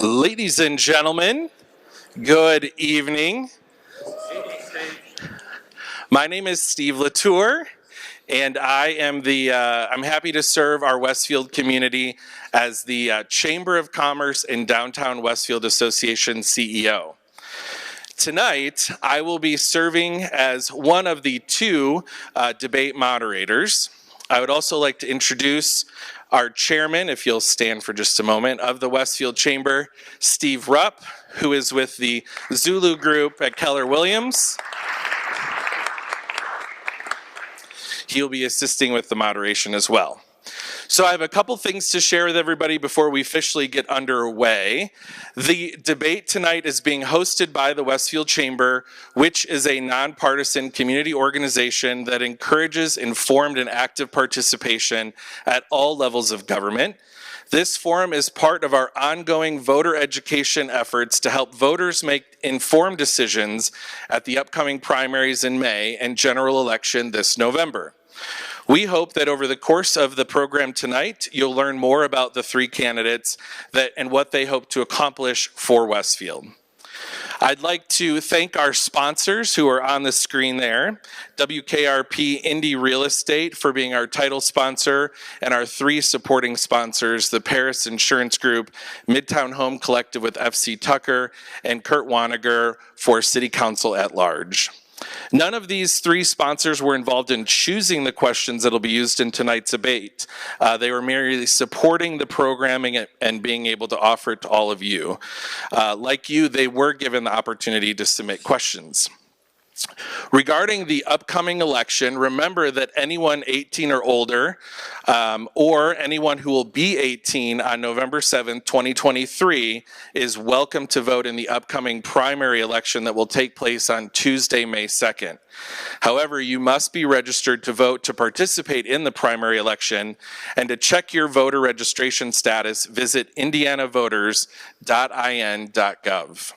Ladies and gentlemen, good evening. My name is Steve Latour, and I am I'm happy to serve our Westfield community as the Chamber of Commerce and Downtown Westfield Association CEO. Tonight, I will be serving as one of the two debate moderators. I would also like to introduce our chairman, if you'll stand for just a moment, of the Westfield Chamber, Steve Rupp, who is with the Zulu Group at Keller Williams. He'll be assisting with the moderation as well. So I have a couple things to share with everybody before we officially get underway. The debate tonight is being hosted by the Westfield Chamber, which is a nonpartisan community organization that encourages informed and active participation at all levels of government. This forum is part of our ongoing voter education efforts to help voters make informed decisions at the upcoming primaries in May and general election this November. We hope that over the course of the program tonight, you'll learn more about the three candidates and what they hope to accomplish for Westfield. I'd like to thank our sponsors who are on the screen there, WKRP Indy Real Estate for being our title sponsor, and our three supporting sponsors, the Paris Insurance Group, Midtown Home Collective with FC Tucker, and Kurt Waniger for City Council at Large. None of these three sponsors were involved in choosing the questions that will be used in tonight's debate. They were merely supporting the programming and being able to offer it to all of you. Like you, they were given the opportunity to submit questions. Regarding the upcoming election, remember that anyone 18 or older, or anyone who will be 18 on November 7th, 2023, is welcome to vote in the upcoming primary election that will take place on Tuesday, May 2nd. However, you must be registered to vote to participate in the primary election, and to check your voter registration status, visit indianavoters.in.gov.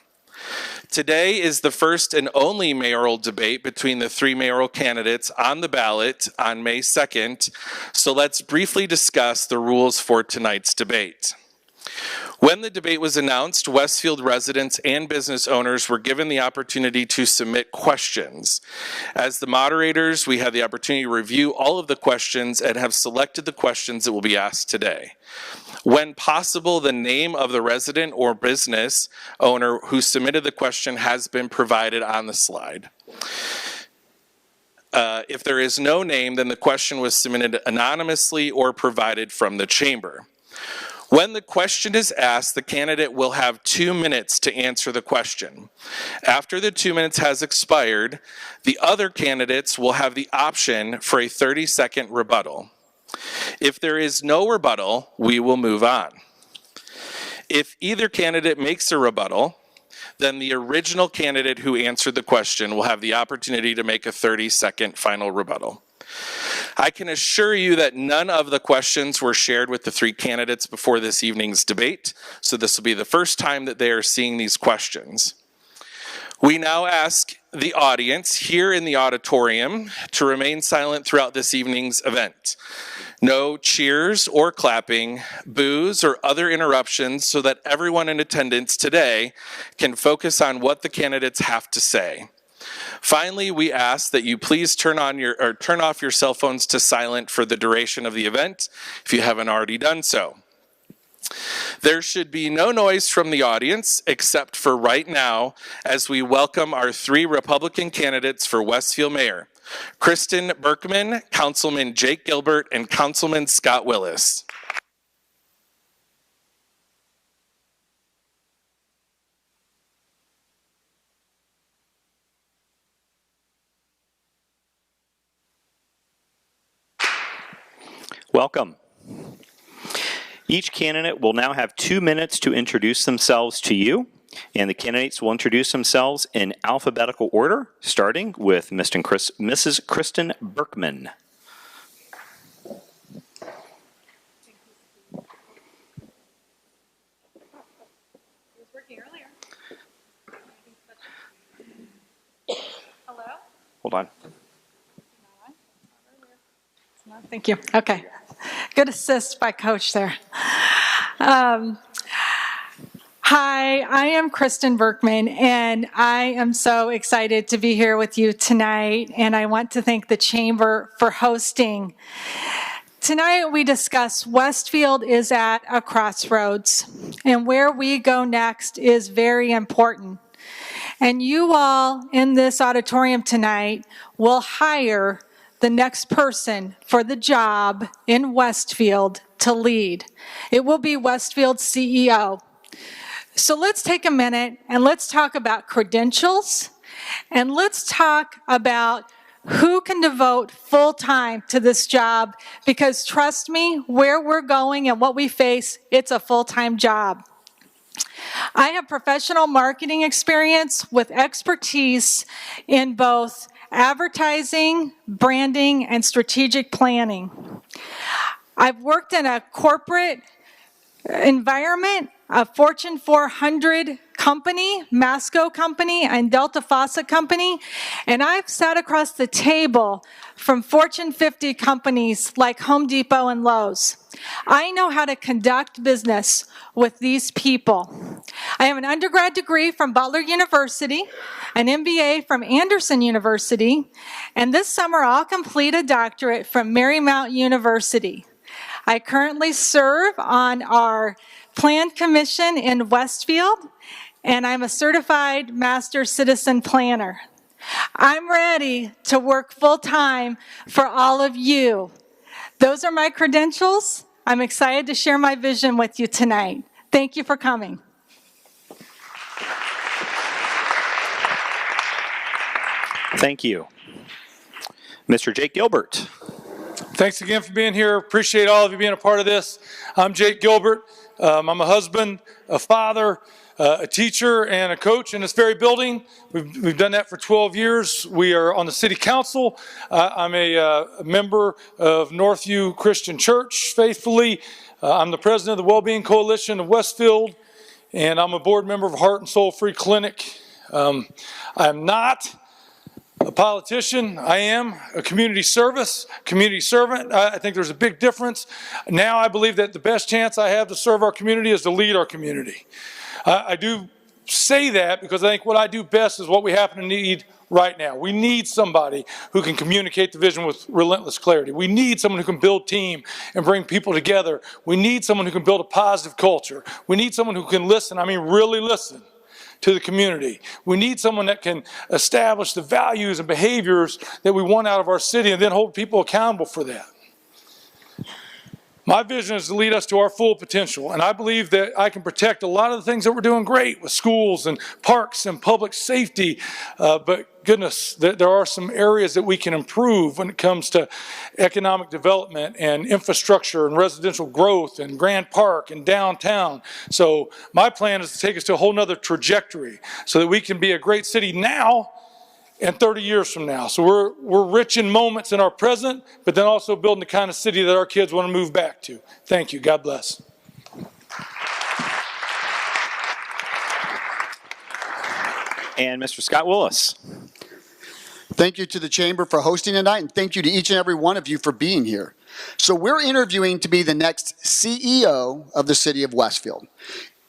Today is the first and only mayoral debate between the three mayoral candidates on the ballot on May 2nd, so let's briefly discuss the rules for tonight's debate. When the debate was announced, Westfield residents and business owners were given the opportunity to submit questions. As the moderators, we had the opportunity to review all of the questions and have selected the questions that will be asked today. When possible, the name of the resident or business owner who submitted the question has been provided on the slide. If there is no name, then the question was submitted anonymously or provided from the chamber. When the question is asked, the candidate will have 2 minutes to answer the question. After the 2 minutes has expired, the other candidates will have the option for a 30-second rebuttal. If there is no rebuttal, we will move on. If either candidate makes a rebuttal, then the original candidate who answered the question will have the opportunity to make a 30-second final rebuttal. I can assure you that none of the questions were shared with the three candidates before this evening's debate, so this will be the first time that they are seeing these questions. We now ask the audience here in the auditorium to remain silent throughout this evening's event. No cheers or clapping, boos, or other interruptions so that everyone in attendance today can focus on what the candidates have to say. Finally, we ask that you please turn off your cell phones to silent for the duration of the event if you haven't already done so. There should be no noise from the audience except for right now as we welcome our three Republican candidates for Westfield Mayor, Kristen Burkman, Councilman Jake Gilbert, and Councilman Scott Willis. Welcome. Each candidate will now have 2 minutes to introduce themselves to you, and the candidates will introduce themselves in alphabetical order, starting with Mrs. Kristen Burkman. Hello? Hold on. Thank you. Okay. Good assist by Coach there. Hi, Hi, I am Kristen Burkman, and I am so excited to be here with you tonight, and I want to thank the Chamber for hosting. Tonight we discuss Westfield is at a crossroads, and where we go next is very important. And you all in this auditorium tonight will hire the next person for the job in Westfield to lead. It will be Westfield's CEO. So let's take a minute and let's talk about credentials, and let's talk about who can devote full time to this job, because trust me, where we're going and what we face, it's a full-time job. I have professional marketing experience with expertise in both advertising, branding, and strategic planning. I've worked in a corporate environment, a Fortune 400 company, Masco company, and Delta Faucet company, and I've sat across the table from Fortune 50 companies like Home Depot and Lowe's. I know how to conduct business with these people. I have an undergrad degree from Butler University, an MBA from Anderson University, and this summer I'll complete a doctorate from Marymount University. I currently serve on our Plan Commission in Westfield, and I'm a certified Master Citizen Planner. I'm ready to work full-time for all of you. Those are my credentials. I'm excited to share my vision with you tonight. Thank you for coming. Thank you. Mr. Jake Gilbert. Thanks again for being here. Appreciate all of you being a part of this. I'm Jake Gilbert. I'm a husband, a father, a teacher, and a coach in this very building. We've done that for 12 years. We are on the city council. I'm a member of Northview Christian Church, faithfully. I'm the president of the Wellbeing Coalition of Westfield, and I'm a board member of Heart and Soul Free Clinic. I'm not a politician. I am a community servant. I think there's a big difference. Now I believe that the best chance I have to serve our community is to lead our community. I do say that because I think what I do best is what we happen to need right now. We need somebody who can communicate the vision with relentless clarity. We need someone who can build team and bring people together. We need someone who can build a positive culture. We need someone who can listen, really listen to the community. We need someone that can establish the values and behaviors that we want out of our city and then hold people accountable for that. My vision is to lead us to our full potential, and I believe that I can protect a lot of the things that we're doing great with schools and parks and public safety, but goodness, there are some areas that we can improve when it comes to economic development and infrastructure and residential growth and Grand Park and downtown. So my plan is to take us to a whole nother trajectory so that we can be a great city now and 30 years from now. So we're rich in moments in our present, but then also building the kind of city that our kids want to move back to. Thank you. God bless. And Mr. Scott Willis. Thank you to the Chamber for hosting tonight, and thank you to each and every one of you for being here. So we're interviewing to be the next CEO of the city of Westfield.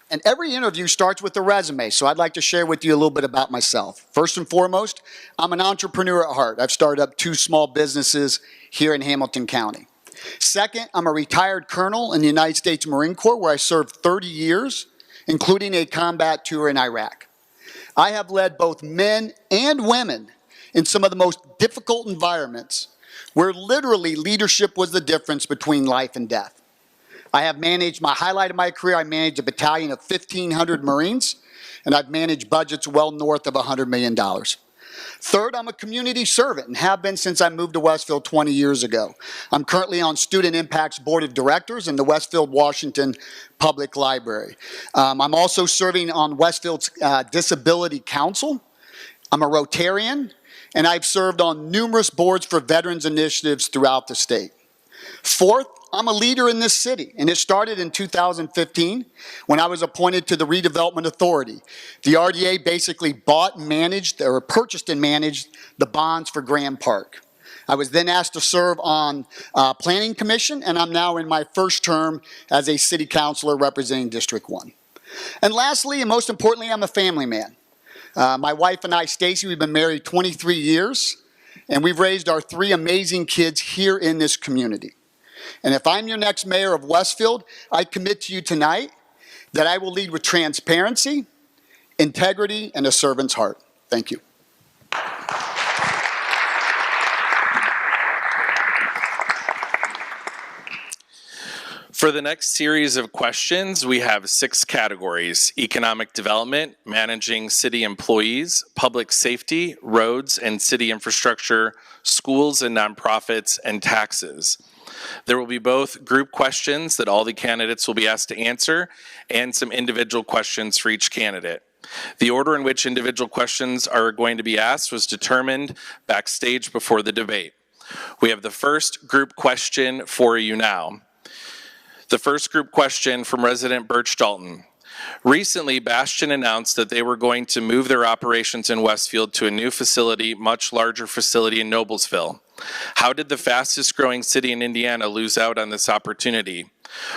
And every interview starts with a resume, so I'd like to share with you a little bit about myself. First and foremost, I'm an entrepreneur at heart. I've started up 2 small businesses here in Hamilton County. Second, I'm a retired colonel in the United States Marine Corps, where I served 30 years, including a combat tour in Iraq. I have led both men and women in some of the most difficult environments, where literally leadership was the difference between life and death. I have managed, my highlight of my career, I managed a battalion of 1,500 Marines, and I've managed budgets well north of $100 million. Third, I'm a community servant and have been since I moved to Westfield 20 years ago. I'm currently on Student Impact's Board of Directors in the Westfield, Washington Public Library. I'm also serving on Westfield's Disability Council. I'm a Rotarian, and I've served on numerous boards for veterans initiatives throughout the state. Fourth, I'm a leader in this city, and it started in 2015 when I was appointed to the Redevelopment Authority. The RDA basically bought and managed, or purchased and managed, the bonds for Grand Park. I was then asked to serve on Planning Commission, and I'm now in my first term as a city councilor representing District 1. And lastly, and most importantly, I'm a family man. My wife and I, Stacy, we've been married 23 years, and we've raised our 3 amazing kids here in this community. And if I'm your next mayor of Westfield, I commit to you tonight that I will lead with transparency, integrity, and a servant's heart. Thank you. For the next series of questions, we have 6 categories: economic development, managing city employees, public safety, roads and city infrastructure, schools and nonprofits, and taxes. There will be both group questions that all the candidates will be asked to answer and some individual questions for each candidate. The order in which individual questions are going to be asked was determined backstage before the debate. We have the first group question for you now. The first group question from resident Birch Dalton. Recently, Bastion announced that they were going to move their operations in Westfield to a new facility, much larger facility in Noblesville. How did the fastest growing city in Indiana lose out on this opportunity?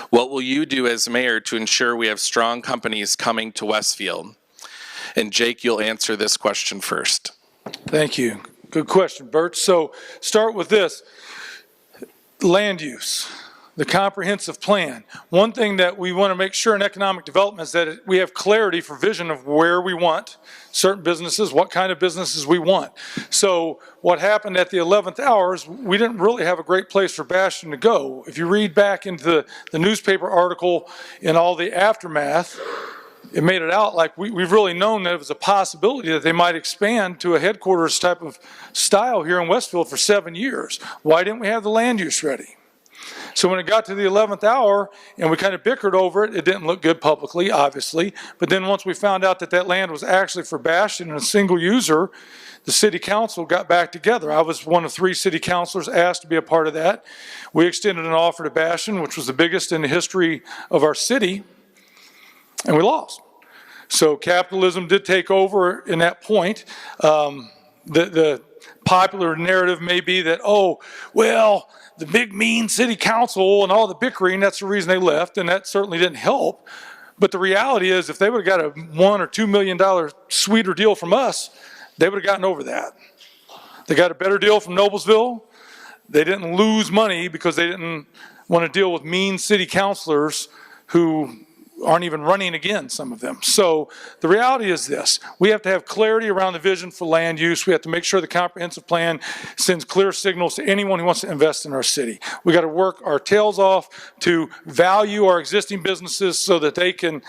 What will you do as mayor to ensure we have strong companies coming to Westfield? And Jake, you'll answer this question first. Thank you. Good question, Bert. So start with this. Land use. The comprehensive plan. One thing that we want to make sure in economic development is that we have clarity for vision of where we want certain businesses, what kind of businesses we want. So what happened at the 11th hour is we didn't really have a great place for Bastion to go. If you read back into the newspaper article in all the aftermath, it made it out like we've really known that it was a possibility that they might expand to a headquarters type of style here in Westfield for 7 years. Why didn't we have the land use ready? So when it got to the 11th hour and we kind of bickered over it, it didn't look good publicly, obviously. But then once we found out that that land was actually for Bastion and a single user, the city council got back together. I was one of 3 city councilors asked to be a part of that. We extended an offer to Bastion, which was the biggest in the history of our city, and we lost. So capitalism did take over in that point. The popular narrative may be that, oh, well, the big mean city council and all the bickering, that's the reason they left, and that certainly didn't help. But the reality is, if they would have got a $1 or $2 million sweeter deal from us, they would have gotten over that. They got a better deal from Noblesville. They didn't lose money because they didn't want to deal with mean city councilors who aren't even running again, some of them. So the reality is this. We have to have clarity around the vision for land use. We have to make sure the comprehensive plan sends clear signals to anyone who wants to invest in our city. We got to work our tails off to value our existing businesses so that they can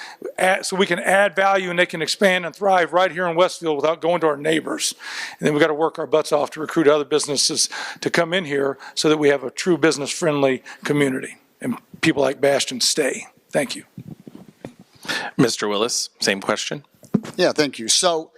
so we can add value and they can expand and thrive right here in Westfield without going to our neighbors. And then we got to work our butts off to recruit other businesses to come in here so that we have a true business-friendly community and people like Bastion stay. Thank you. Mr. Willis, same question. Yeah, thank you. So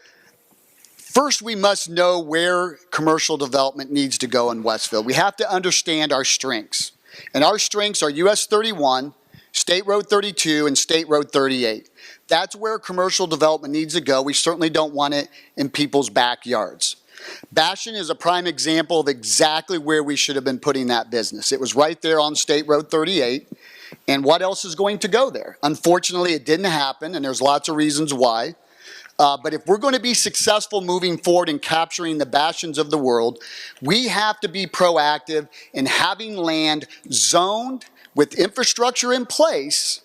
first, we must know where commercial development needs to go in Westfield. We have to understand our strengths. And our strengths are US 31, State Road 32, and State Road 38. That's where commercial development needs to go. We certainly don't want it in people's backyards. Bastion is a prime example of exactly where we should have been putting that business. It was right there on State Road 38. And what else is going to go there? Unfortunately, it didn't happen, and there's lots of reasons why. But if we're going to be successful moving forward in capturing the Bastions of the world, we have to be proactive in having land zoned with infrastructure in place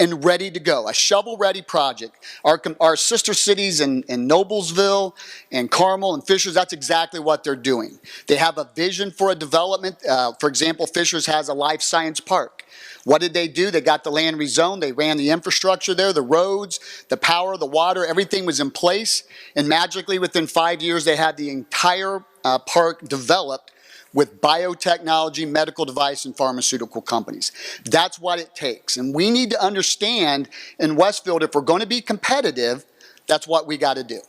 and ready to go, a shovel-ready project. Our sister cities in Noblesville and Carmel and Fishers, that's exactly what they're doing. They have a vision for a development. For example, Fishers has a life science park. What did they do? They got the land rezoned. They ran the infrastructure there, the roads, the power, the water, everything was in place. And magically, within 5 years, they had the entire park developed with biotechnology, medical device, and pharmaceutical companies. That's what it takes. And we need to understand in Westfield, if we're going to be competitive, that's what we got to do.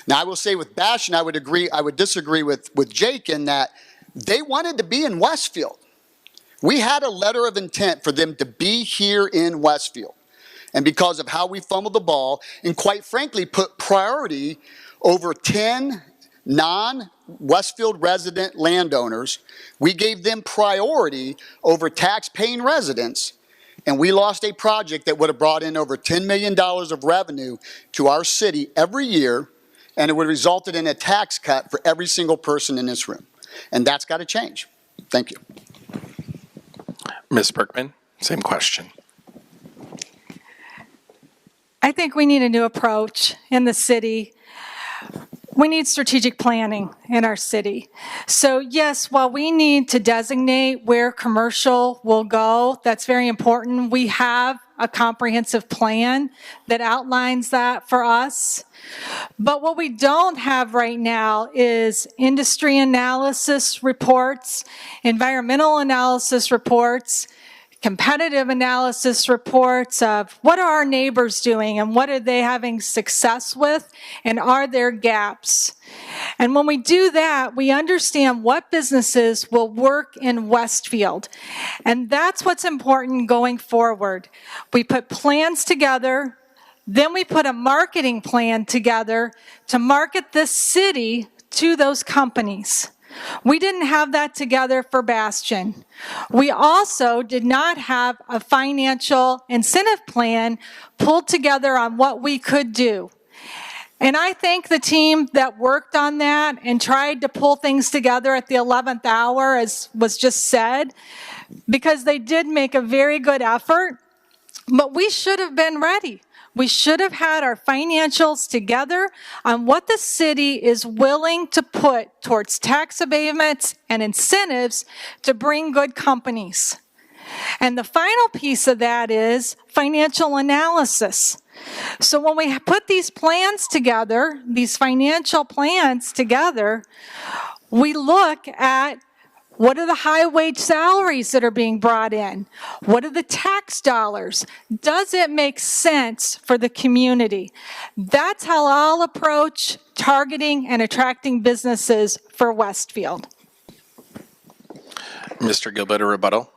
Now, I will say with Bastion, I would disagree with Jake in that they wanted to be in Westfield. We had a letter of intent for them to be here in Westfield. And because of how we fumbled the ball, and quite frankly, put priority over 10 non-Westfield resident landowners, we gave them priority over tax-paying residents, And we lost a project that would have brought in over $10 million of revenue to our city every year, and it would have resulted in a tax cut for every single person in this room. And that's got to change. Thank you. Ms. Burkman, same question. I think we need a new approach in the city. We need strategic planning in our city. So yes, while we need to designate where commercial will go, that's very important. We have a comprehensive plan that outlines that for us. But what we don't have right now is industry analysis reports, environmental analysis reports, competitive analysis reports of what are our neighbors doing and what are they having success with, and are there gaps? And when we do that, we understand what businesses will work in Westfield. And that's what's important going forward. We put plans together, then we put a marketing plan together to market this city to those companies. We didn't have that together for Bastion. We also did not have a financial incentive plan pulled together on what we could do. And I thank the team that worked on that and tried to pull things together at the 11th hour, as was just said, because they did make a very good effort, but we should have been ready. We should have had our financials together on what the city is willing to put towards tax abatements and incentives to bring good companies. And the final piece of that is financial analysis. So when we put these plans together, these financial plans together, we look at what are the high wage salaries that are being brought in? What are the tax dollars? Does it make sense for the community? That's how I'll approach targeting and attracting businesses for Westfield. Mr. Gilbert, a rebuttal?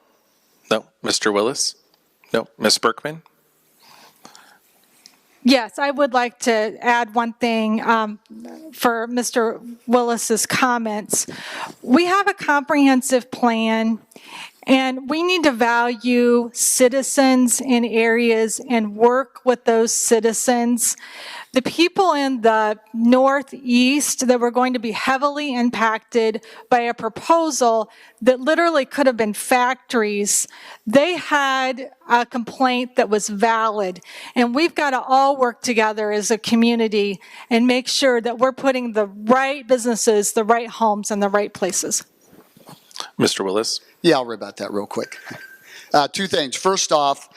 No. Mr. Willis? No. Ms. Burkman? Yes, I would like to add one thing for Mr. Willis's comments. We have a comprehensive plan, and we need to value citizens in areas and work with those citizens. The people in the Northeast that were going to be heavily impacted by a proposal that literally could have been factories, they had a complaint that was valid. And we've got to all work together as a community and make sure that we're putting the right businesses, the right homes in the right places. Mr. Willis? Yeah, I'll rebut that real quick. Two things. First off,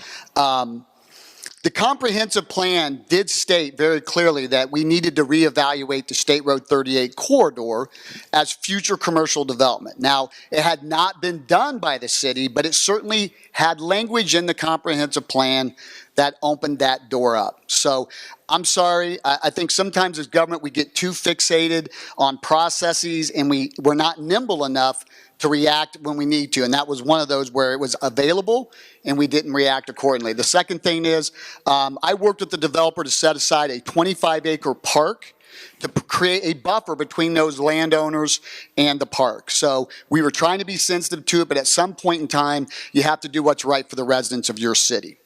the comprehensive plan did state very clearly that we needed to reevaluate the State Road 38 corridor as future commercial development. Now, it had not been done by the city, but it certainly had language in the comprehensive plan that opened that door up. So I'm sorry, I think sometimes as government we get too fixated on processes and we're not nimble enough to react when we need to. And that was one of those where it was available and we didn't react accordingly. The second thing is I worked with the developer to set aside a 25-acre park to create a buffer between those landowners and the park. So we were trying to be sensitive to it, but at some point in time, you have to do what's right for the residents of your city.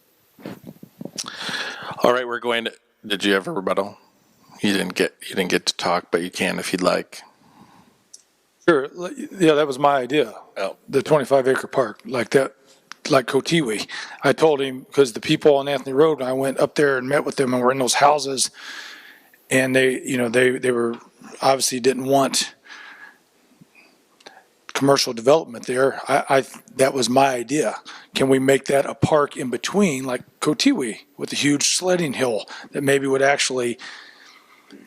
All right, we're going to, did you have a rebuttal? You didn't get to talk, but you can if you'd like. Sure. Yeah, that was my idea. Oh. The 25-acre park, like that, like Kotiwi. I told him, because the people on Anthony Road, I went up there and met with them and were in those houses, and they were obviously didn't want commercial development there. That was my idea. Can we make that a park in between, like Kotiwi, with a huge sledding hill that maybe would actually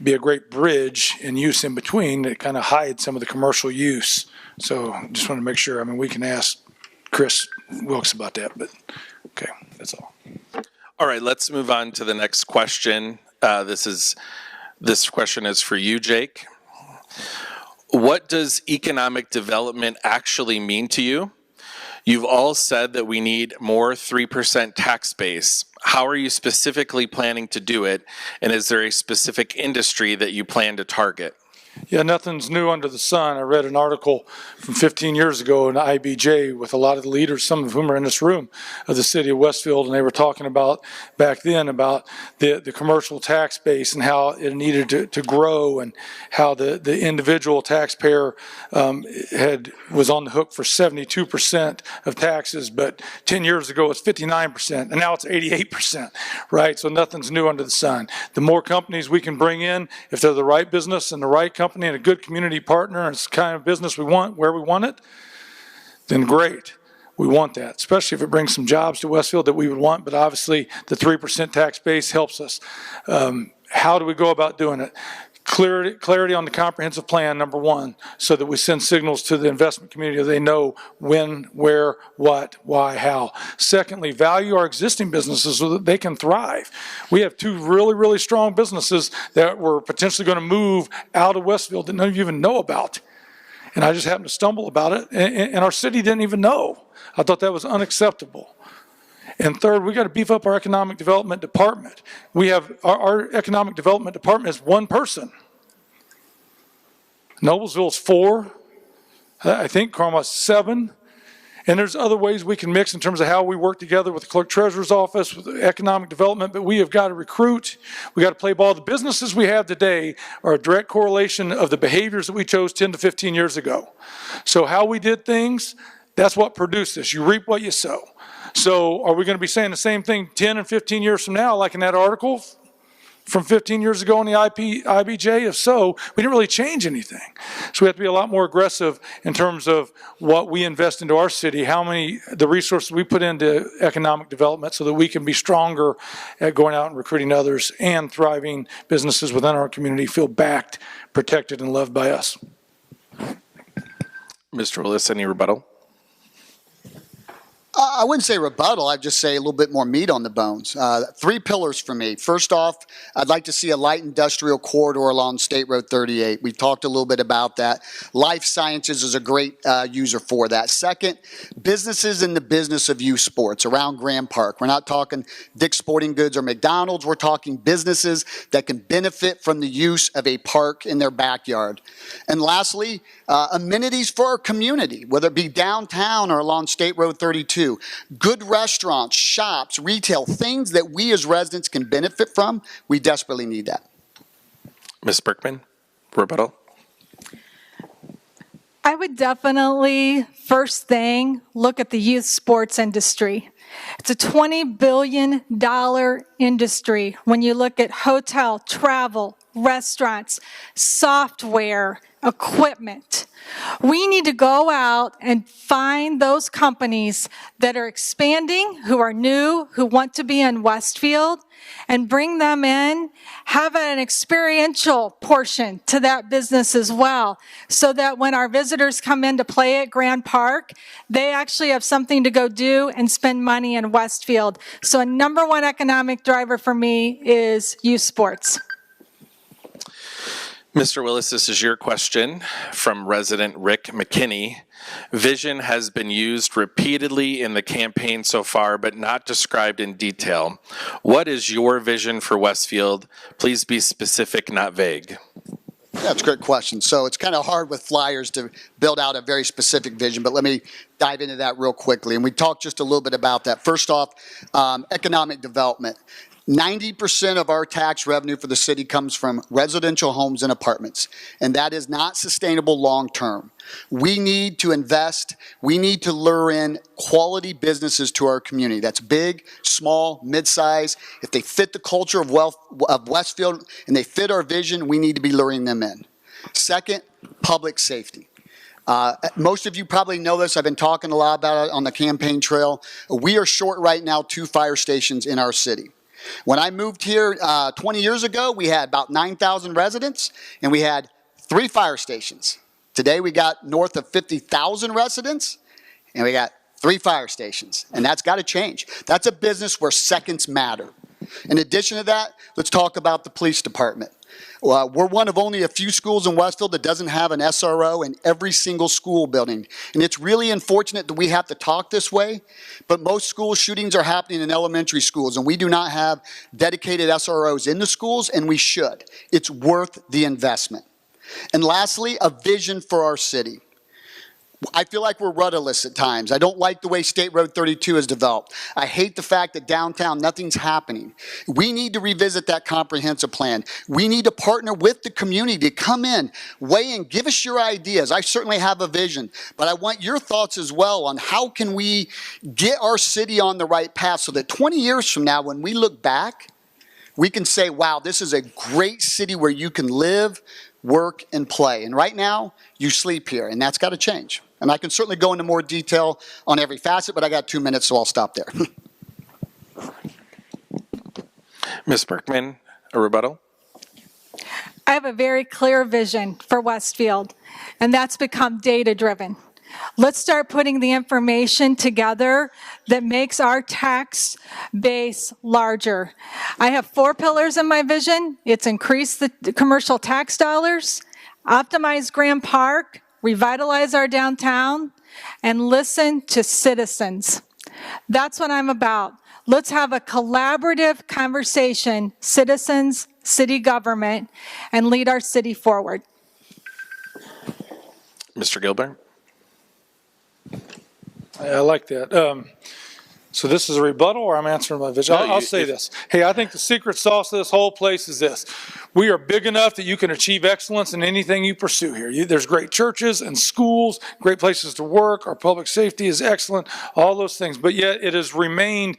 be a great bridge and use in between that kind of hide some of the commercial use. So just want to make sure. I mean, we can ask Chris Wilkes about that, but okay, that's all. All right, let's move on to the next question. This question is for you, Jake. What does economic development actually mean to you? You've all said that we need more 3% tax base. How are you specifically planning to do it? And is there a specific industry that you plan to target? Yeah, nothing's new under the sun. I read an article from 15 years ago in IBJ with a lot of the leaders, some of whom are in this room, of the city of Westfield, and they were talking about back then about the commercial tax base and how it needed to grow, and how the individual taxpayer was on the hook for 72% of taxes, but 10 years ago it was 59%, and now it's 88%, right? So nothing's new under the sun. The more companies we can bring in, if they're the right business and the right company and a good community partner, and it's the kind of business we want, where we want it, then great. We want that, especially if it brings some jobs to Westfield that we would want, but obviously the 3% tax base helps us. How do we go about doing it? Clarity on the comprehensive plan, number one, so that we send signals to the investment community that they know when, where, what, why, how. Secondly, value our existing businesses so that they can thrive. We have two really, really strong businesses that were potentially going to move out of Westfield that none of you even know about. And I just happened to stumble about it, and our city didn't even know. I thought that was unacceptable. And third, we got to beef up our economic development department. We have our economic development department is one person. Noblesville's 4, I think Carmel's 7. And there's other ways we can mix in terms of how we work together with the clerk treasurer's office, with economic development, but we have got to recruit. We got to play ball. The businesses we have today are a direct correlation of the behaviors that we chose 10 to 15 years ago. So how we did things, that's what produced this. You reap what you sow. So are we going to be saying the same thing 10 and 15 years from now, like in that article from 15 years ago on the IBJ? If so, we didn't really change anything. So we have to be a lot more aggressive in terms of what we invest into our city, the resources we put into economic development so that we can be stronger at going out and recruiting others, and thriving businesses within our community feel backed, protected, and loved by us. Mr. Willis, any rebuttal? I wouldn't say rebuttal. I'd just say a little bit more meat on the bones. 3 pillars for me. First off, I'd like to see a light industrial corridor along State Road 38. We talked a little bit about that. Life sciences is a great user for that. Second, businesses in the business of youth sports around Grand Park. We're not talking Dick's Sporting Goods or McDonald's. We're talking businesses that can benefit from the use of a park in their backyard. And lastly, amenities for our community, whether it be downtown or along State Road 32. Good restaurants, shops, retail, things that we as residents can benefit from. We desperately need that. Ms. Burkman, rebuttal. I would definitely, first thing, look at the youth sports industry. It's a $20 billion industry when you look at hotel, travel, restaurants, software, equipment. We need to go out and find those companies that are expanding, who are new, who want to be in Westfield, and bring them in, have an experiential portion to that business as well, so that when our visitors come in to play at Grand Park, they actually have something to go do and spend money in Westfield. So a number one economic driver for me is youth sports. Mr. Willis, this is your question from resident Rick McKinney. Vision has been used repeatedly in the campaign so far, but not described in detail. What is your vision for Westfield? Please be specific, not vague. That's a great question. So it's kind of hard with flyers to build out a very specific vision, but let me dive into that real quickly. And we talked just a little bit about that. First off, economic development. 90% of our tax revenue for the city comes from residential homes and apartments, and that is not sustainable long term. We need to invest. We need to lure in quality businesses to our community. That's big, small, mid-size. If they fit the culture of Westfield and they fit our vision, we need to be luring them in. Second, public safety. Most of you probably know this. I've been talking a lot about it on the campaign trail. We are short right now 2 fire stations in our city. When I moved here 20 years ago, we had about 9,000 residents, and we had 3 fire stations. Today, we got north of 50,000 residents, and we got 3 fire stations, and that's got to change. That's a business where seconds matter. In addition to that, let's talk about the police department. We're one of only a few schools in Westfield that doesn't have an SRO in every single school building. And it's really unfortunate that we have to talk this way, but most school shootings are happening in elementary schools, and we do not have dedicated SROs in the schools, and we should. It's worth the investment. And lastly, a vision for our city. I feel like we're rudderless at times. I don't like the way State Road 32 is developed. I hate the fact that downtown nothing's happening. We need to revisit that comprehensive plan. We need to partner with the community to come in, weigh in, give us your ideas. I certainly have a vision, but I want your thoughts as well on how can we get our city on the right path so that 20 years from now, when we look back, we can say, wow, this is a great city where you can live, work, and play. And right now, you sleep here, and that's got to change. And I can certainly go into more detail on every facet, but I got 2 minutes, so I'll stop there. Ms. Burkman, a rebuttal? I have a very clear vision for Westfield, and that's become data-driven. Let's start putting the information together that makes our tax base larger. I have 4 pillars in my vision. It's increase the commercial tax dollars, optimize Graham Park, revitalize our downtown, and listen to citizens. That's what I'm about. Let's have a collaborative conversation, citizens, city government, and lead our city forward. Mr. Gilbert? I like that. So this is a rebuttal, or I'm answering my vision? I'll say this. Hey, I think the secret sauce of this whole place is this. We are big enough that you can achieve excellence in anything you pursue here. There's great churches and schools, great places to work. Our public safety is excellent, all those things. But yet it has remained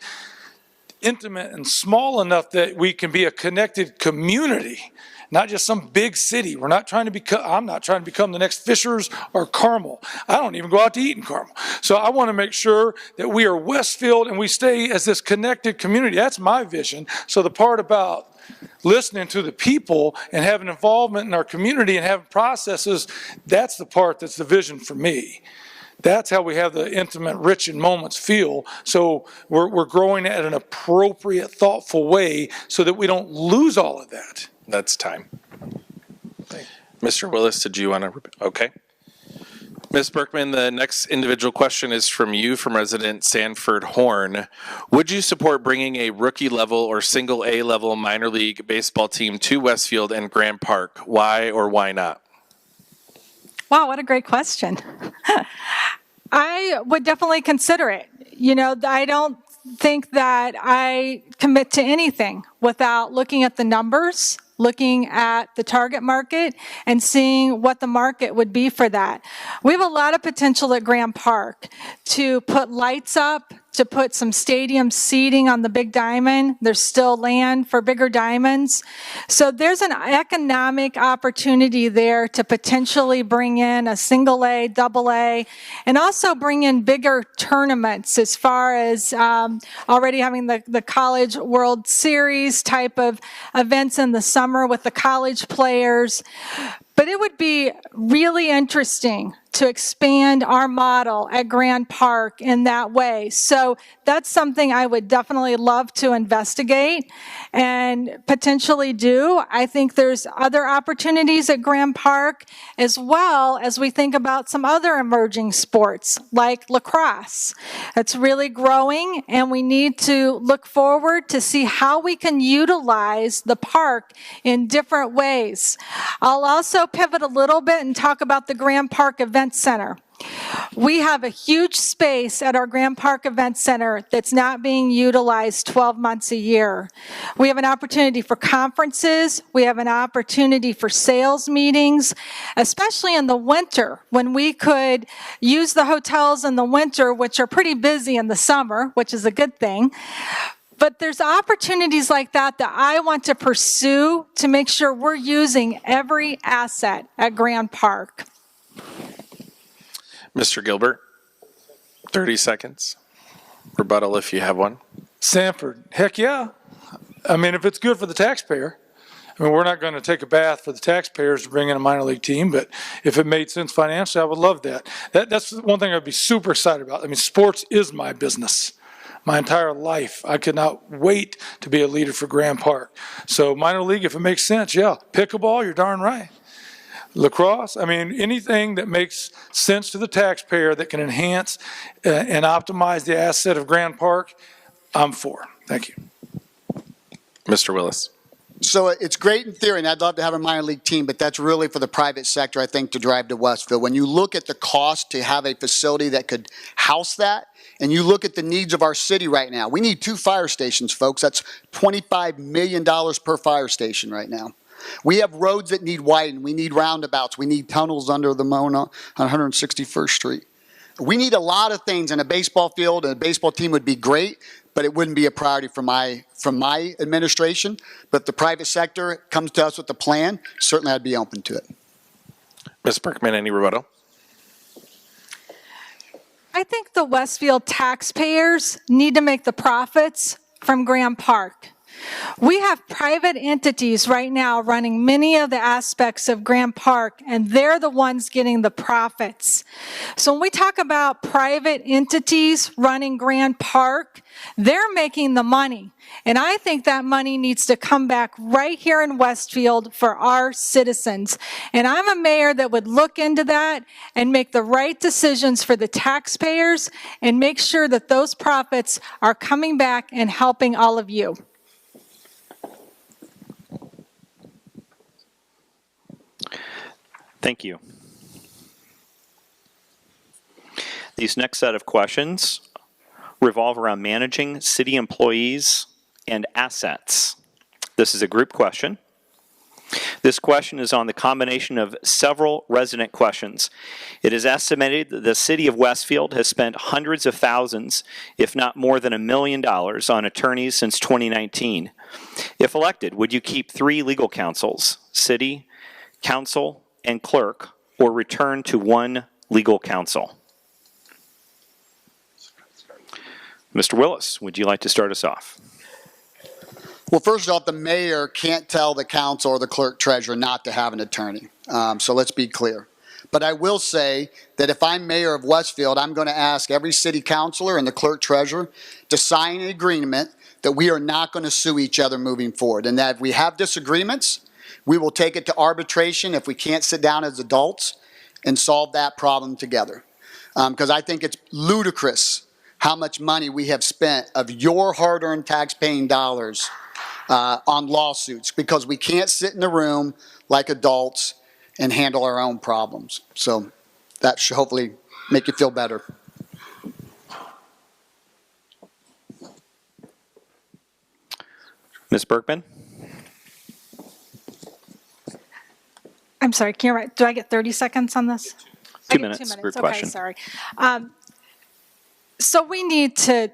intimate and small enough that we can be a connected community, not just some big city. I'm not trying to become the next Fishers or Carmel. I don't even go out to eat in Carmel. So I want to make sure that we are Westfield and we stay as this connected community. That's my vision. So the part about listening to the people and having involvement in our community and having processes, that's the part that's the vision for me. That's how we have the intimate, rich in moments feel. So we're growing at an appropriate, thoughtful way so that we don't lose all of that. That's time. Mr. Willis, did you want to? Okay. Ms. Burkman, the next individual question is from you, from resident Sanford Horn. Would you support bringing a rookie level or single A level minor league baseball team to Westfield and Graham Park? Why or why not? Wow, what a great question. I would definitely consider it. You know, I don't think that I commit to anything without looking at the numbers, looking at the target market, and seeing what the market would be for that. We have a lot of potential at Graham Park to put lights up, to put some stadium seating on the big diamond. There's still land for bigger diamonds. So there's an economic opportunity there to potentially bring in a single A, double A, and also bring in bigger tournaments as far as already having the College World Series type of events in the summer with the college players. But it would be really interesting to expand our model at Grand Park in that way. So that's something I would definitely love to investigate and potentially do. I think there's other opportunities at Grand Park as well as we think about some other emerging sports like lacrosse. It's really growing, and we need to look forward to see how we can utilize the park in different ways. I'll also pivot a little bit and talk about the Grand Park Event Center. We have a huge space at our Grand Park Event Center that's not being utilized 12 months a year. We have an opportunity for conferences. We have an opportunity for sales meetings, especially in the winter when we could use the hotels in the winter, which are pretty busy in the summer, which is a good thing. But there's opportunities like that I want to pursue to make sure we're using every asset at Grand Park. Mr. Gilbert, 30 seconds. Rebuttal if you have one. Sanford, heck yeah. I mean, if it's good for the taxpayer. I mean, we're not going to take a bath for the taxpayers to bring in a minor league team, but if it made sense financially, I would love that. That's one thing I'd be super excited about. I mean, sports is my business. My entire life, I could not wait to be a leader for Grand Park. So minor league, if it makes sense, yeah. Pickleball, you're darn right. Lacrosse, I mean, anything that makes sense to the taxpayer that can enhance and optimize the asset of Grand Park, I'm for. Thank you. Mr. Willis. So it's great in theory, and I'd love to have a minor league team, but that's really for the private sector, I think, to drive to Westfield. When you look at the cost to have a facility that could house that, and you look at the needs of our city right now, we need 2 fire stations, folks. That's $25 million per fire station right now. We have roads that need widened. We need roundabouts. We need tunnels under the Mona on 161st Street. We need a lot of things, and a baseball field and a baseball team would be great, but it wouldn't be a priority from my administration. But if the private sector comes to us with a plan, certainly I'd be open to it. Ms. Burkman, any rebuttal? I think the Westfield taxpayers need to make the profits from Grand Park. We have private entities right now running many of the aspects of Grand Park, and they're the ones getting the profits. So when we talk about private entities running Grand Park, they're making the money. And I think that money needs to come back right here in Westfield for our citizens. And I'm a mayor that would look into that and make the right decisions for the taxpayers and make sure that those profits are coming back and helping all of you. Thank you. These next set of questions revolve around managing city employees and assets. This is a group question. This question is on the combination of several resident questions. It is estimated that the city of Westfield has spent hundreds of thousands, if not more than $1 million, on attorneys since 2019. If elected, would you keep 3 legal counsels, city, council, and clerk, or return to 1 legal counsel? Mr. Willis, would you like to start us off? Well, first off, the mayor can't tell the council or the clerk treasurer not to have an attorney. So let's be clear. But I will say that if I'm mayor of Westfield, I'm going to ask every city councilor and the clerk treasurer to sign an agreement that we are not going to sue each other moving forward, and that if we have disagreements, we will take it to arbitration if we can't sit down as adults and solve that problem together. Because I think it's ludicrous how much money we have spent of your hard-earned tax-paying dollars on lawsuits because we can't sit in the room like adults and handle our own problems. So that should hopefully make you feel better. Ms. Burkman? I'm sorry, do I get 30 seconds on this? 2 minutes per question. Okay, sorry. So we need to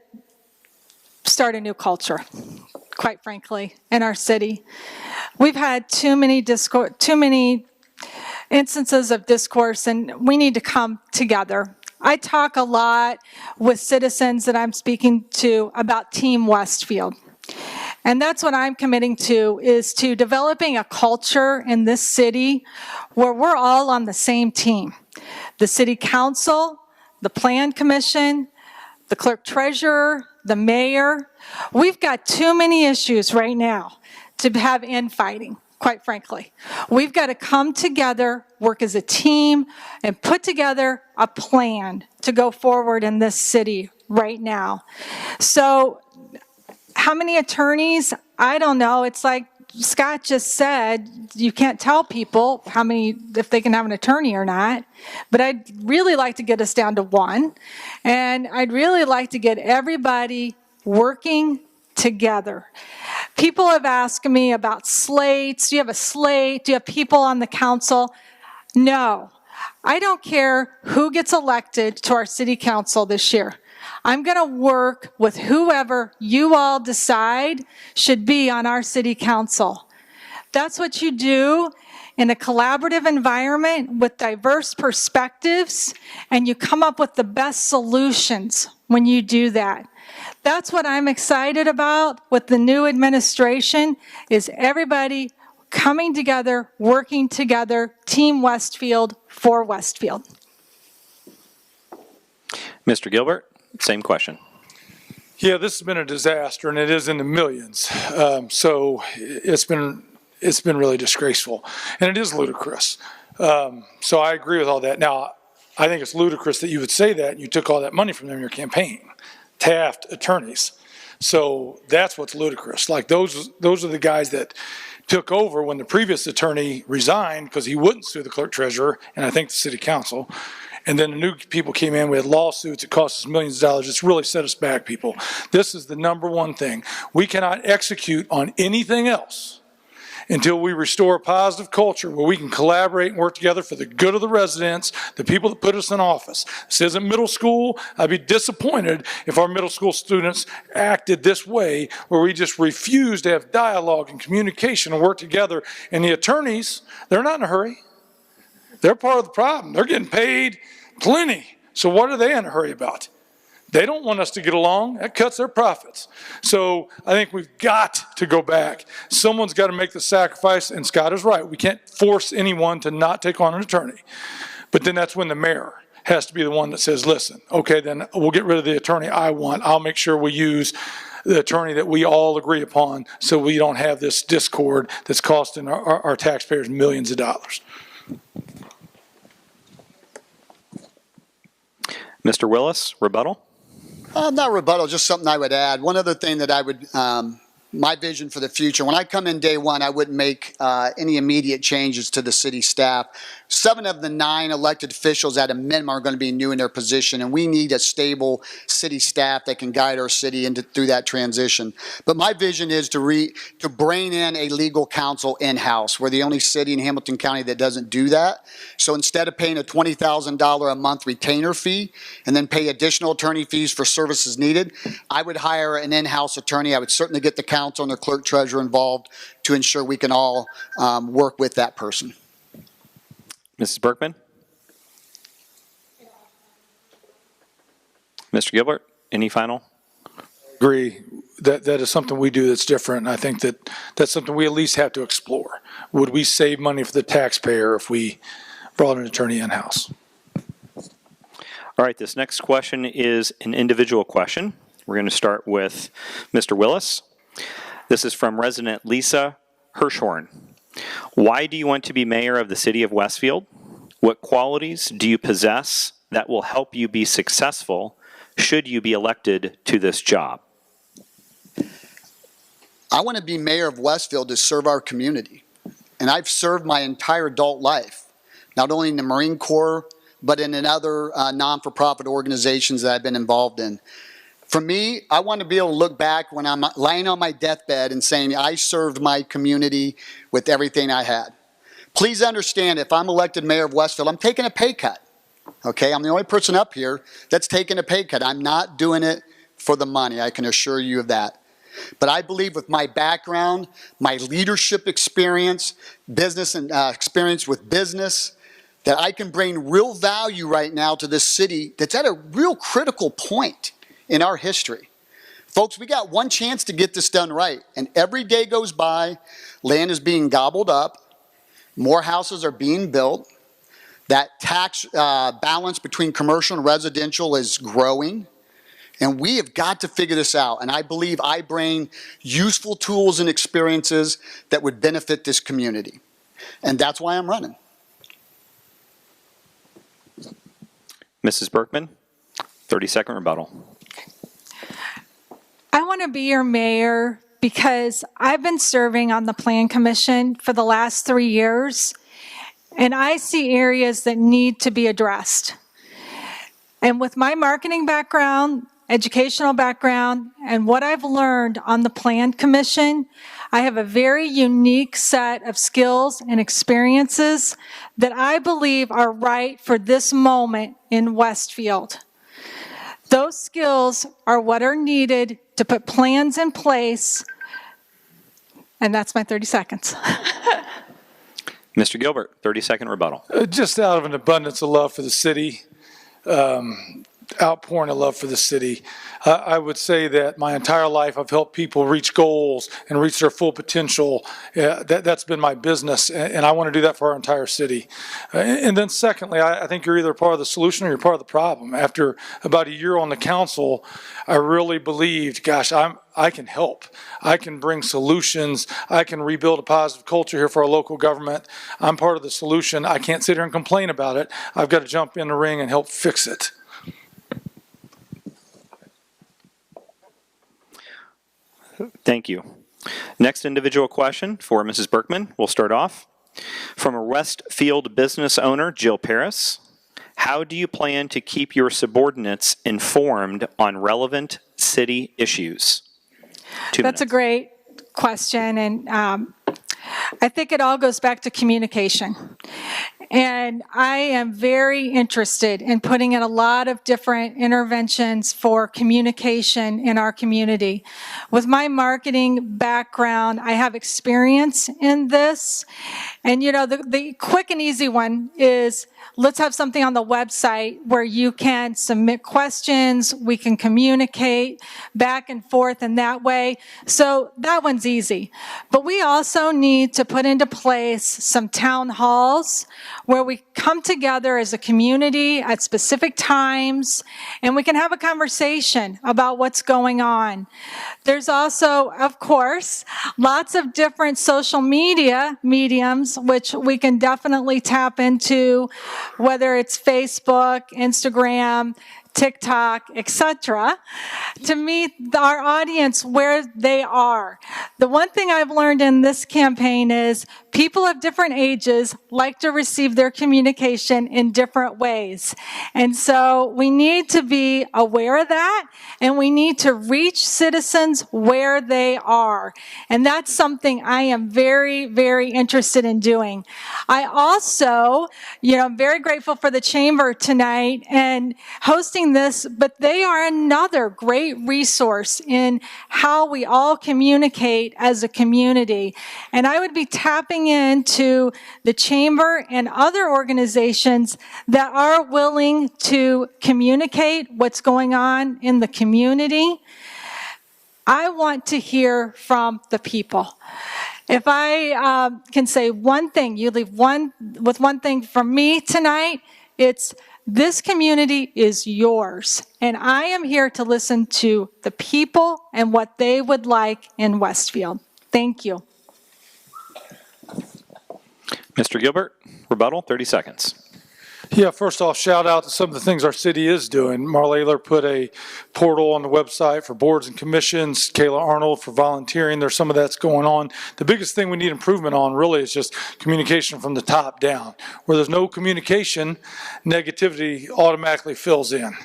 start a new culture, quite frankly, in our city. We've had too many instances of discourse, and we need to come together. I talk a lot with citizens that I'm speaking to about Team Westfield. And that's what I'm committing to, is to developing a culture in this city where we're all on the same team. The city council, the plan commission, the clerk treasurer, the mayor. We've got too many issues right now to have infighting, quite frankly. We've got to come together, work as a team, and put together a plan to go forward in this city right now. So, how many attorneys? I don't know. It's like Scott just said, you can't tell people how many, if they can have an attorney or not. But I'd really like to get us down to 1. And I'd really like to get everybody working together. People have asked me about slates. Do you have a slate? Do you have people on the council? No. I don't care who gets elected to our city council this year. I'm going to work with whoever you all decide should be on our city council. That's what you do in a collaborative environment with diverse perspectives, and you come up with the best solutions when you do that. That's what I'm excited about with the new administration, is everybody coming together, working together, Team Westfield for Westfield. Mr. Gilbert? Same question. Yeah, this has been a disaster, and it is in the millions. So it's been really disgraceful, and it is ludicrous. So I agree with all that. Now, I think it's ludicrous that you would say that. You took all that money from them in your campaign, Taft attorneys. So that's what's ludicrous. Like those are the guys that took over when the previous attorney resigned because he wouldn't sue the clerk treasurer and I think the city council. And then the new people came in, we had lawsuits, it cost us millions of dollars. It's really set us back, people. This is the number one thing. We cannot execute on anything else until we restore a positive culture where we can collaborate and work together for the good of the residents, the people that put us in office. This isn't middle school. I'd be disappointed if our middle school students acted this way, where we just refuse to have dialogue and communication and work together. And the attorneys, they're not in a hurry. They're part of the problem. They're getting paid plenty. So what are they in a hurry about? They don't want us to get along. That cuts their profits. So I think we've got to go back. Someone's got to make the sacrifice, and Scott is right. We can't force anyone to not take on an attorney. But then that's when the mayor has to be the one that says, listen, okay, then we'll get rid of the attorney I want. I'll make sure we use the attorney that we all agree upon so we don't have this discord that's costing our taxpayers millions of dollars. Mr. Willis, rebuttal? Not rebuttal, just something I would add. One other thing that I would, my vision for the future, when I come in day one, I wouldn't make any immediate changes to the city staff. 7 of the 9 elected officials at a minimum are going to be new in their position, and we need a stable city staff that can guide our city through that transition. But my vision is to bring in a legal counsel in-house. We're the only city in Hamilton County that doesn't do that. So instead of paying a $20,000 a month retainer fee and then pay additional attorney fees for services needed, I would hire an in-house attorney. I would certainly get the counsel and the clerk treasurer involved to ensure we can all work with that person. Mrs. Burkman? Mr. Gilbert, any final? Agree. That is something we do that's different. And I think that's something we at least have to explore. Would we save money for the taxpayer if we brought an attorney in-house? All right, this next question is an individual question. We're going to start with Mr. Willis. This is from resident Lisa Hirschhorn. Why do you want to be mayor of the city of Westfield? What qualities do you possess that will help you be successful should you be elected to this job? I want to be mayor of Westfield to serve our community. And I've served my entire adult life, not only in the Marine Corps, but in other non-for-profit organizations that I've been involved in. For me, I want to be able to look back when I'm lying on my deathbed and saying I served my community with everything I had. Please understand, if I'm elected mayor of Westfield, I'm taking a pay cut. Okay, I'm the only person up here that's taking a pay cut. I'm not doing it for the money, I can assure you of that. But I believe with my background, my leadership experience, business and experience with business, that I can bring real value right now to this city that's at a real critical point in our history. Folks, we got one chance to get this done right. And every day goes by, land is being gobbled up, more houses are being built, that tax balance between commercial and residential is growing. And we have got to figure this out. And I believe I bring useful tools and experiences that would benefit this community. And that's why I'm running. Mrs. Burkman, 30-second rebuttal. I want to be your mayor because I've been serving on the Plan Commission for the last 3 years, and I see areas that need to be addressed. And with my marketing background, educational background, and what I've learned on the Plan Commission, I have a very unique set of skills and experiences that I believe are right for this moment in Westfield. Those skills are what are needed to put plans in place, and that's my 30 seconds. Mr. Gilbert, 30-second rebuttal. Just out of an abundance of love for the city, outpouring of love for the city, I would say that my entire life I've helped people reach goals and reach their full potential. That's been my business, and I want to do that for our entire city. And then secondly, I think you're either part of the solution or you're part of the problem. After about a year on the council, I really believed, gosh, I can help. I can bring solutions. I can rebuild a positive culture here for our local government. I'm part of the solution. I can't sit here and complain about it. I've got to jump in the ring and help fix it. Thank you. Next individual question for Mrs. Burkman. We'll start off. From a Westfield business owner, Jill Paris. How do you plan to keep your subordinates informed on relevant city issues? That's a great question, and I think it all goes back to communication. And I am very interested in putting in a lot of different interventions for communication in our community. With my marketing background, I have experience in this. And you know, the quick and easy one is let's have something on the website where you can submit questions, we can communicate back and forth in that way. So that one's easy. But we also need to put into place some town halls where we come together as a community at specific times and we can have a conversation about what's going on. There's also, of course, lots of different social media mediums which we can definitely tap into, whether it's Facebook, Instagram, TikTok, etc., to meet our audience where they are. The one thing I've learned in this campaign is people of different ages like to receive their communication in different ways. And so we need to be aware of that, and we need to reach citizens where they are. And that's something I am very, very interested in doing. I also, I'm very grateful for the Chamber tonight and hosting this, but they are another great resource in how we all communicate as a community. And I would be tapping into the Chamber and other organizations that are willing to communicate what's going on in the community. I want to hear from the people. If I can say one thing, you leave with one thing from me tonight, it's this community is yours, and I am here to listen to the people and what they would like in Westfield. Thank you. Mr. Gilbert, rebuttal, 30 seconds. Yeah, first off, shout out to some of the things our city is doing. Marla put a portal on the website for boards and commissions. Kayla Arnold for volunteering. There's some of that's going on. The biggest thing we need improvement on really is just communication from the top down. Where there's no communication, negativity automatically fills in.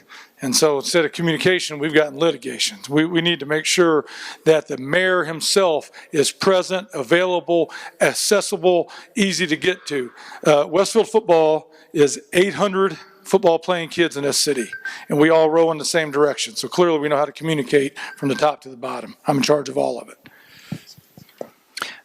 And so instead of communication, we've gotten litigations. We need to make sure that the mayor himself is present, available, accessible, easy to get to. Westfield football is 800 football playing kids in this city, and we all row in the same direction. So clearly we know how to communicate from the top to the bottom. I'm in charge of all of it.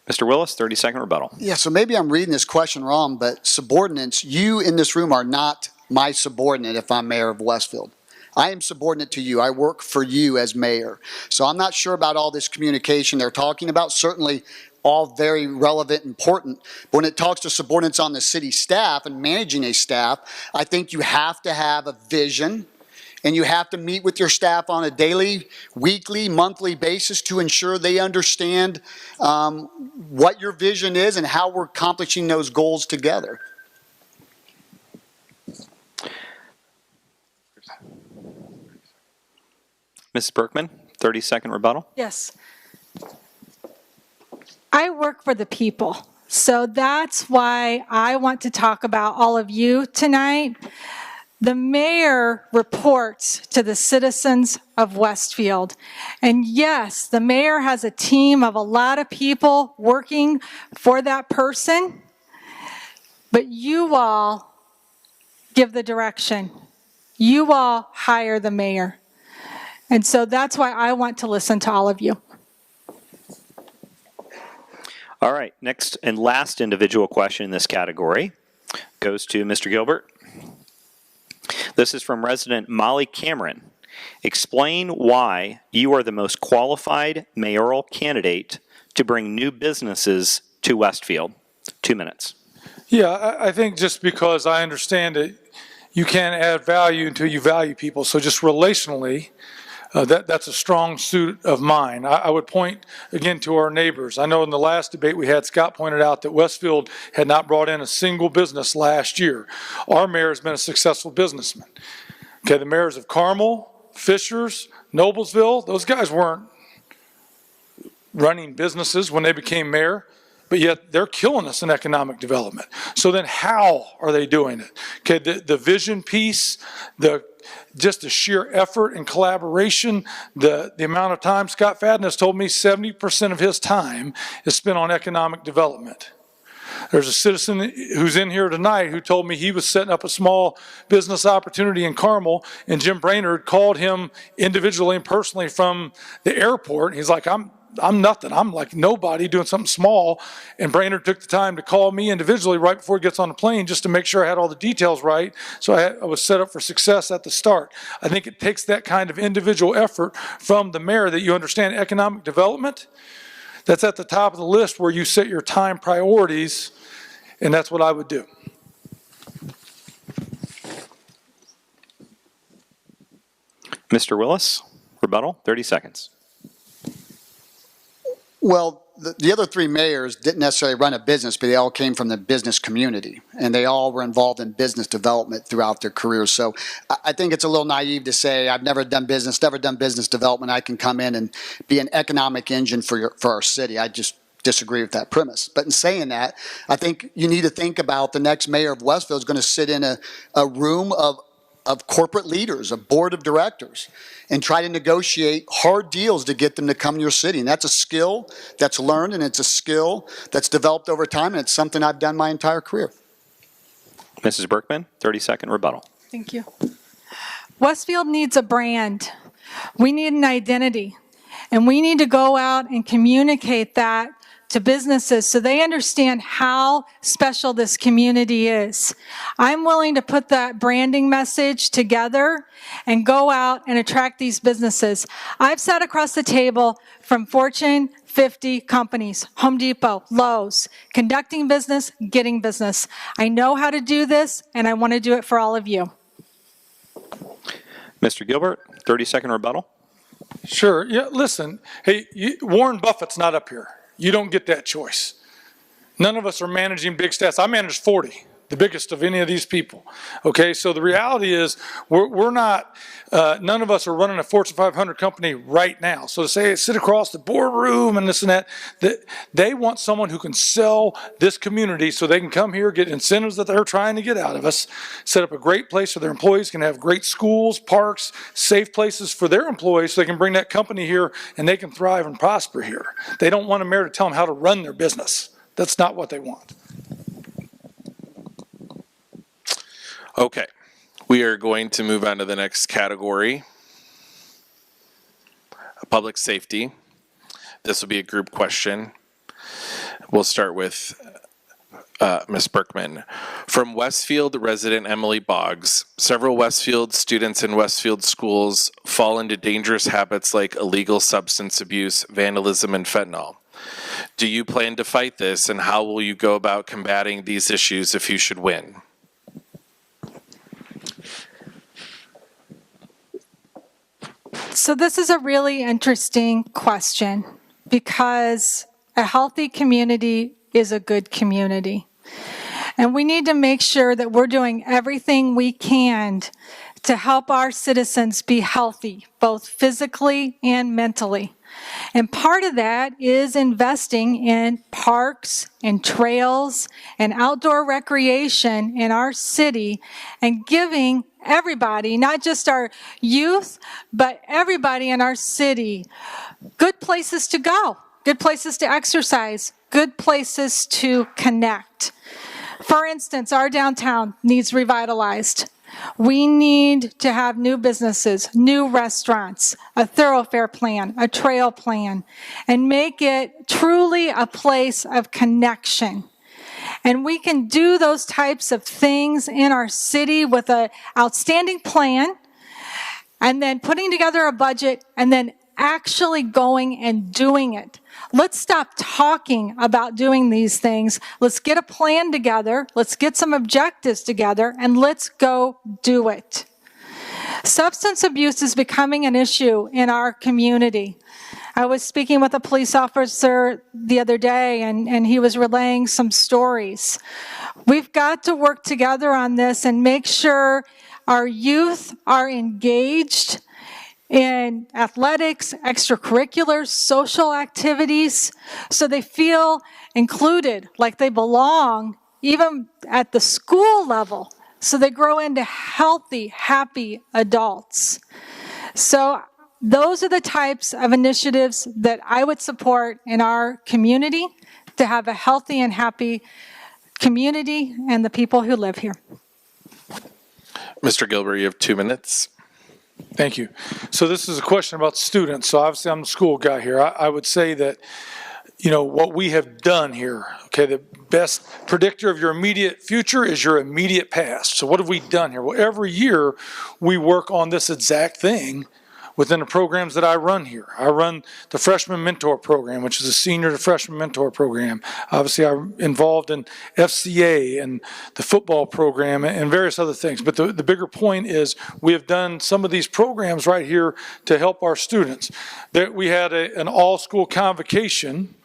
Mr. Willis, 30-second rebuttal. Yeah, so maybe I'm reading this question wrong, but subordinates, you in this room are not my subordinate if I'm mayor of Westfield. I am subordinate to you. I work for you as mayor. So I'm not sure about all this communication they're talking about. Certainly all very relevant, important. But when it talks to subordinates on the city staff and managing a staff, I think you have to have a vision and you have to meet with your staff on a daily, weekly, monthly basis to ensure they understand what your vision is and how we're accomplishing those goals together. Mrs. Burkman, 30-second rebuttal. Yes. I work for the people. So that's why I want to talk about all of you tonight. The mayor reports to the citizens of Westfield. And yes, the mayor has a team of a lot of people working for that person. But you all give the direction. You all hire the mayor. And so that's why I want to listen to all of you. All right, next and last individual question in this category goes to Mr. Gilbert. This is from resident Molly Cameron. Explain why you are the most qualified mayoral candidate to bring new businesses to Westfield. 2 minutes. Yeah, I think just because I understand that you can't add value until you value people. So just relationally, that's a strong suit of mine. I would point again to our neighbors. I know in the last debate we had, Scott pointed out that Westfield had not brought in a single business last year. Our mayor has been a successful businessman. Okay, the mayors of Carmel, Fishers, Noblesville, those guys weren't running businesses when they became mayor, but yet they're killing us in economic development. So then how are they doing it? Okay, the vision piece, just the sheer effort and collaboration, the amount of time Scott Fadden has told me 70% of his time is spent on economic development. There's a citizen who's in here tonight who told me he was setting up a small business opportunity in Carmel, and Jim Brainerd called him individually and personally from the airport. He's like, I'm nothing. I'm like nobody doing something small. And Brainerd took the time to call me individually right before he gets on the plane just to make sure I had all the details right. So I was set up for success at the start. I think it takes that kind of individual effort from the mayor that you understand economic development. That's at the top of the list where you set your time priorities, and that's what I would do. Mr. Willis, rebuttal, 30 seconds. Well, the other three mayors didn't necessarily run a business, but they all came from the business community, and they all were involved in business development throughout their careers. So I think it's a little naive to say, I've never done business development, I can come in and be an economic engine for our city. I just disagree with that premise. But in saying that, I think you need to think about the next mayor of Westfield is going to sit in a room of corporate leaders, a board of directors, and try to negotiate hard deals to get them to come to your city. And that's a skill that's learned, and it's a skill that's developed over time, and it's something I've done my entire career. Mrs. Burkman, 30-second rebuttal. Thank you. Westfield needs a brand. We need an identity. And we need to go out and communicate that to businesses so they understand how special this community is. I'm willing to put that branding message together and go out and attract these businesses. I've sat across the table from Fortune 50 companies, Home Depot, Lowe's, conducting business, getting business. I know how to do this, and I want to do it for all of you. Mr. Gilbert, 30-second rebuttal. Sure. Yeah, listen. Hey, Warren Buffett's not up here. You don't get that choice. None of us are managing big stats. I manage 40, the biggest of any of these people. Okay, so the reality is we're not, none of us are running a Fortune 500 company right now. So to say sit across the boardroom and this and that, they want someone who can sell this community so they can come here, get incentives that they're trying to get out of us, set up a great place so their employees can have great schools, parks, safe places for their employees so they can bring that company here and they can thrive and prosper here. They don't want a mayor to tell them how to run their business. That's not what they want. Okay, we are going to move on to the next category, public safety. This will be a group question. We'll start with Ms. Burkman. From Westfield resident Emily Boggs, several Westfield students in Westfield schools fall into dangerous habits like illegal substance abuse, vandalism, and fentanyl. Do you plan to fight this, and how will you go about combating these issues if you should win? So this is a really interesting question because a healthy community is a good community. And we need to make sure that we're doing everything we can to help our citizens be healthy, both physically and mentally. And part of that is investing in parks and trails and outdoor recreation in our city and giving everybody, not just our youth, but everybody in our city, good places to go, good places to exercise, good places to connect. For instance, our downtown needs revitalized. We need to have new businesses, new restaurants, a thoroughfare plan, a trail plan, and make it truly a place of connection. And we can do those types of things in our city with an outstanding plan, and then putting together a budget, and then actually going and doing it. Let's stop talking about doing these things. Let's get a plan together. Let's get some objectives together, and let's go do it. Substance abuse is becoming an issue in our community. I was speaking with a police officer the other day, and he was relaying some stories. We've got to work together on this and make sure our youth are engaged in athletics, extracurriculars, social activities, so they feel included, like they belong, even at the school level, so they grow into healthy, happy adults. So those are the types of initiatives that I would support in our community to have a healthy and happy community and the people who live here. Mr. Gilbert, you have 2 minutes. Thank you. So this is a question about students. So obviously I'm the school guy here. I would say that, you know, what we have done here, okay, the best predictor of your immediate future is your immediate past. So what have we done here? Well, every year we work on this exact thing within the programs that I run here. I run the freshman mentor program, which is a senior to freshman mentor program. Obviously, I'm involved in FCA and the football program and various other things. But the bigger point is we have done some of these programs right here to help our students. We had an all-school convocation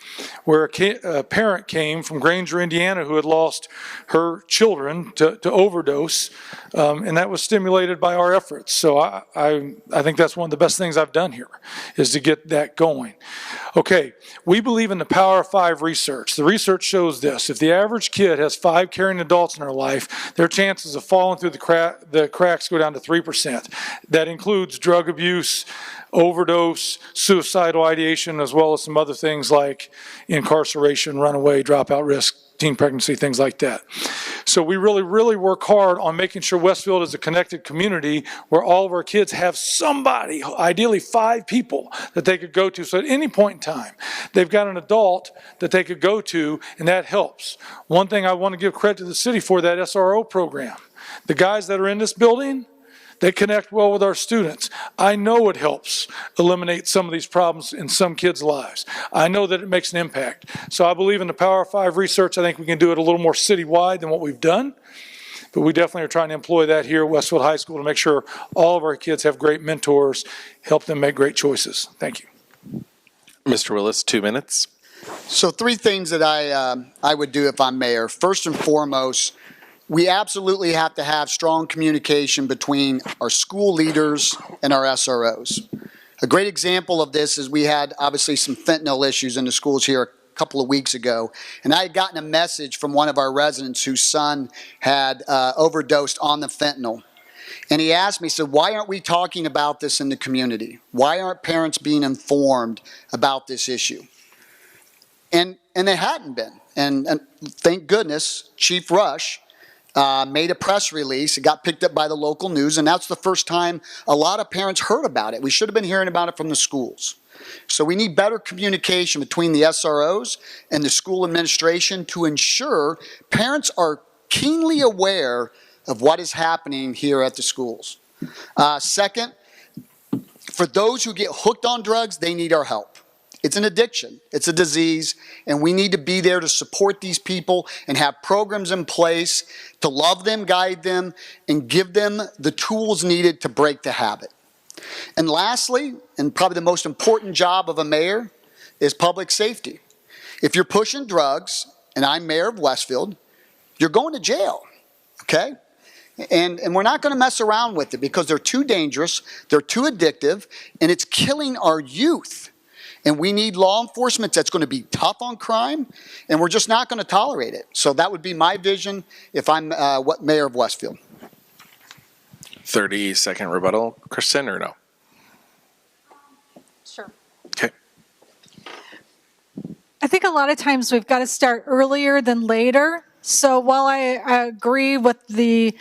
where a parent came from Granger, Indiana, who had lost her children to overdose, and that was stimulated by our efforts. So I think that's one of the best things I've done here, is to get that going. Okay, we believe in the Power of 5 research. The research shows this: if the average kid has 5 caring adults in their life, their chances of falling through the cracks go down to 3%. That includes drug abuse, overdose, suicidal ideation, as well as some other things like incarceration, runaway, dropout risk, teen pregnancy, things like that. So we really, really work hard on making sure Westfield is a connected community where all of our kids have somebody, ideally 5 people, that they could go to. So at any point in time, they've got an adult that they could go to, and that helps. One thing I want to give credit to the city for, that SRO program. The guys that are in this building, they connect well with our students. I know it helps eliminate some of these problems in some kids' lives. I know that it makes an impact. So I believe in the Power of 5 research. I think we can do it a little more citywide than what we've done. But we definitely are trying to employ that here at Westfield High School to make sure all of our kids have great mentors, help them make great choices. Thank you. Mr. Willis, 2 minutes. So 3 things that I would do if I'm mayor. First and foremost, we absolutely have to have strong communication between our school leaders and our SROs. A great example of this is we had obviously some fentanyl issues in the schools here a couple of weeks ago, and I had gotten a message from one of our residents whose son had overdosed on the fentanyl. And he asked me, he said, why aren't we talking about this in the community? Why aren't parents being informed about this issue? And they hadn't been. And thank goodness, Chief Rush made a press release. It got picked up by the local news, and that's the first time a lot of parents heard about it. We should have been hearing about it from the schools. So we need better communication between the SROs and the school administration to ensure parents are keenly aware of what is happening here at the schools. Second, for those who get hooked on drugs, they need our help. It's an addiction. It's a disease, and we need to be there to support these people and have programs in place to love them, guide them, and give them the tools needed to break the habit. And lastly, and probably the most important job of a mayor, is public safety. If you're pushing drugs, and I'm mayor of Westfield, you're going to jail, okay? And we're not going to mess around with it because they're too dangerous, they're too addictive, and it's killing our youth. And we need law enforcement that's going to be tough on crime, and we're just not going to tolerate it. So that would be my vision if I'm mayor of Westfield. 30-second rebuttal, Kristen, or no? Sure. Okay. I think a lot of times we've got to start earlier than later. So while I agree with the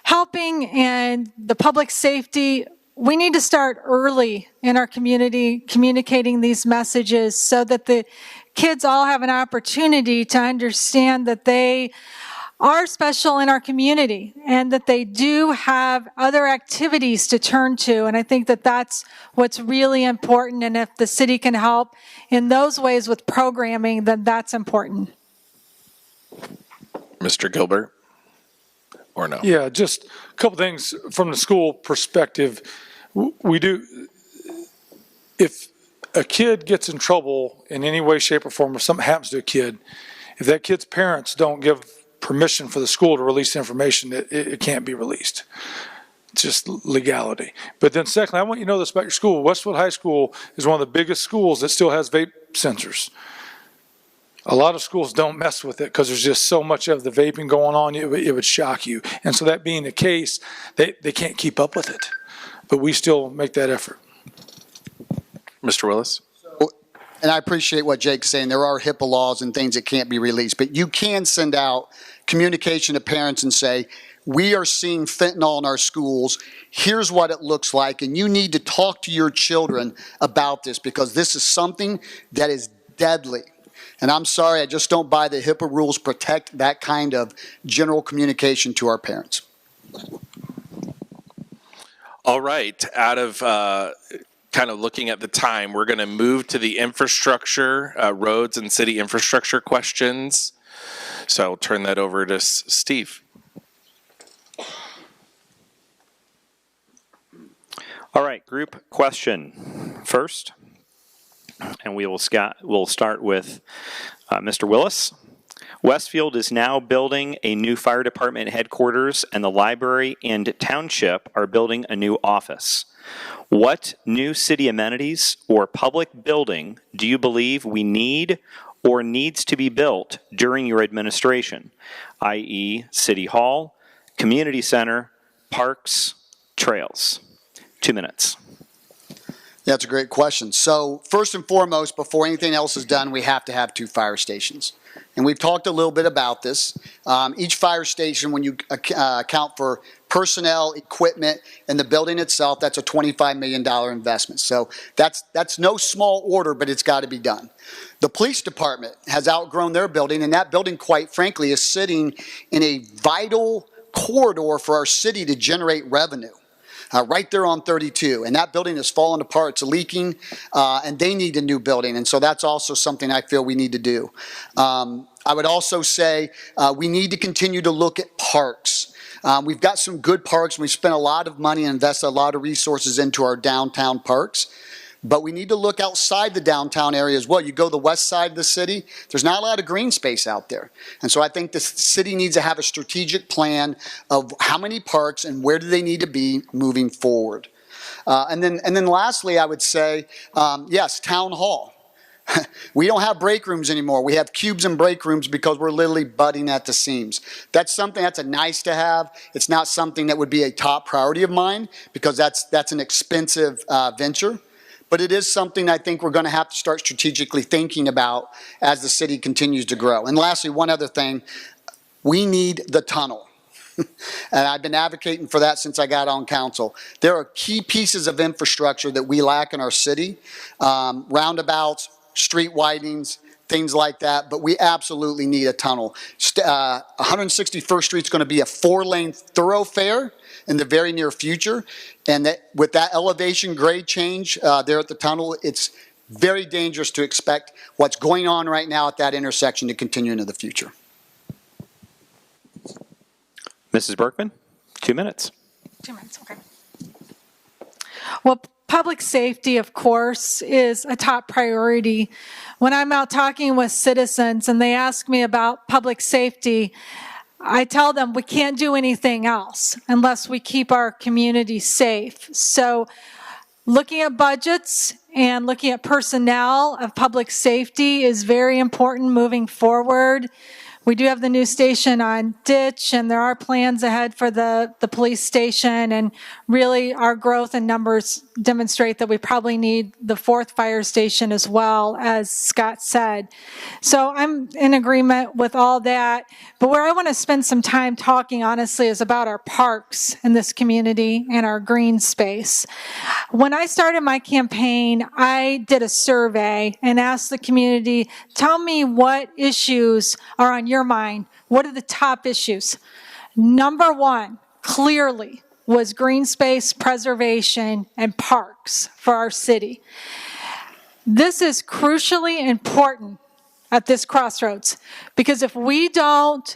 helping and the public safety, we need to start early in our community communicating these messages so that the kids all have an opportunity to understand that they are special in our community and that they do have other activities to turn to. And I think that that's what's really important. And if the city can help in those ways with programming, then that's important. Mr. Gilbert, or no? Yeah, just a couple things from the school perspective. We do, if a kid gets in trouble in any way, shape, or form, or something happens to a kid, if that kid's parents don't give permission for the school to release the information, it can't be released. just legality. But then secondly, I want you to know this about your school. Westfield High School is one of the biggest schools that still has vape sensors. A lot of schools don't mess with it because there's just so much of the vaping going on, it would shock you. And so that being the case, they can't keep up with it. But we still make that effort. Mr. Willis? And I appreciate what Jake's saying. There are HIPAA laws and things that can't be released, but you can send out communication to parents and say, we are seeing fentanyl in our schools. Here's what it looks like. And you need to talk to your children about this because this is something that is deadly. And I'm sorry, I just don't buy the HIPAA rules protect that kind of general communication to our parents. All right, out of kind of looking at the time, we're going to move to the infrastructure, roads and city infrastructure questions. So I'll turn that over to Steve. All right, group question first. And we'll start with Mr. Willis. Westfield is now building a new fire department headquarters, and the library and township are building a new office. What new city amenities or public building do you believe we need or needs to be built during your administration, i.e. City Hall, Community Center, parks, trails? 2 minutes. That's a great question. So first and foremost, before anything else is done, we have to have 2 fire stations. And we've talked a little bit about this. Each fire station, when you account for personnel, equipment, and the building itself, that's a $25 million investment. So that's no small order, but it's got to be done. The police department has outgrown their building, and that building, quite frankly, is sitting in a vital corridor for our city to generate revenue. Right there on 32, and that building is falling apart, it's leaking, and they need a new building, and so that's also something I feel we need to do. I would also say we need to continue to look at parks. We've got some good parks, and we spent a lot of money and invested a lot of resources into our downtown parks. But we need to look outside the downtown area as well. You go the west side of the city, there's not a lot of green space out there. And so I think the city needs to have a strategic plan of how many parks and where do they need to be moving forward. And then lastly, I would say, yes, town hall. We don't have break rooms anymore. We have cubes and break rooms because we're literally budding at the seams. That's something that's a nice to have. It's not something that would be a top priority of mine because that's an expensive venture. But it is something I think we're going to have to start strategically thinking about as the city continues to grow. And lastly, one other thing, we need the tunnel. And I've been advocating for that since I got on council. There are key pieces of infrastructure that we lack in our city, roundabouts, street widenings, things like that, but we absolutely need a tunnel. 161st Street is going to be a 4-lane thoroughfare in the very near future, and that with that elevation grade change there at the tunnel, it's very dangerous to expect what's going on right now at that intersection to continue into the future. Mrs. Burkman, 2 minutes. 2 minutes, okay. Well, public safety, of course, is a top priority. When I'm out talking with citizens and they ask me about public safety, I tell them we can't do anything else unless we keep our community safe. So looking at budgets and looking at personnel of public safety is very important moving forward. We do have the new station on Ditch, and there are plans ahead for the police station, and really our growth and numbers demonstrate that we probably need the 4th fire station as well, as Scott said. So I'm in agreement with all that, but where I want to spend some time talking, honestly, is about our parks in this community and our green space. When I started my campaign, I did a survey and asked the community, tell me what issues are on your mind. What are the top issues? Number 1, clearly, was green space preservation and parks for our city. This is crucially important at this crossroads because if we don't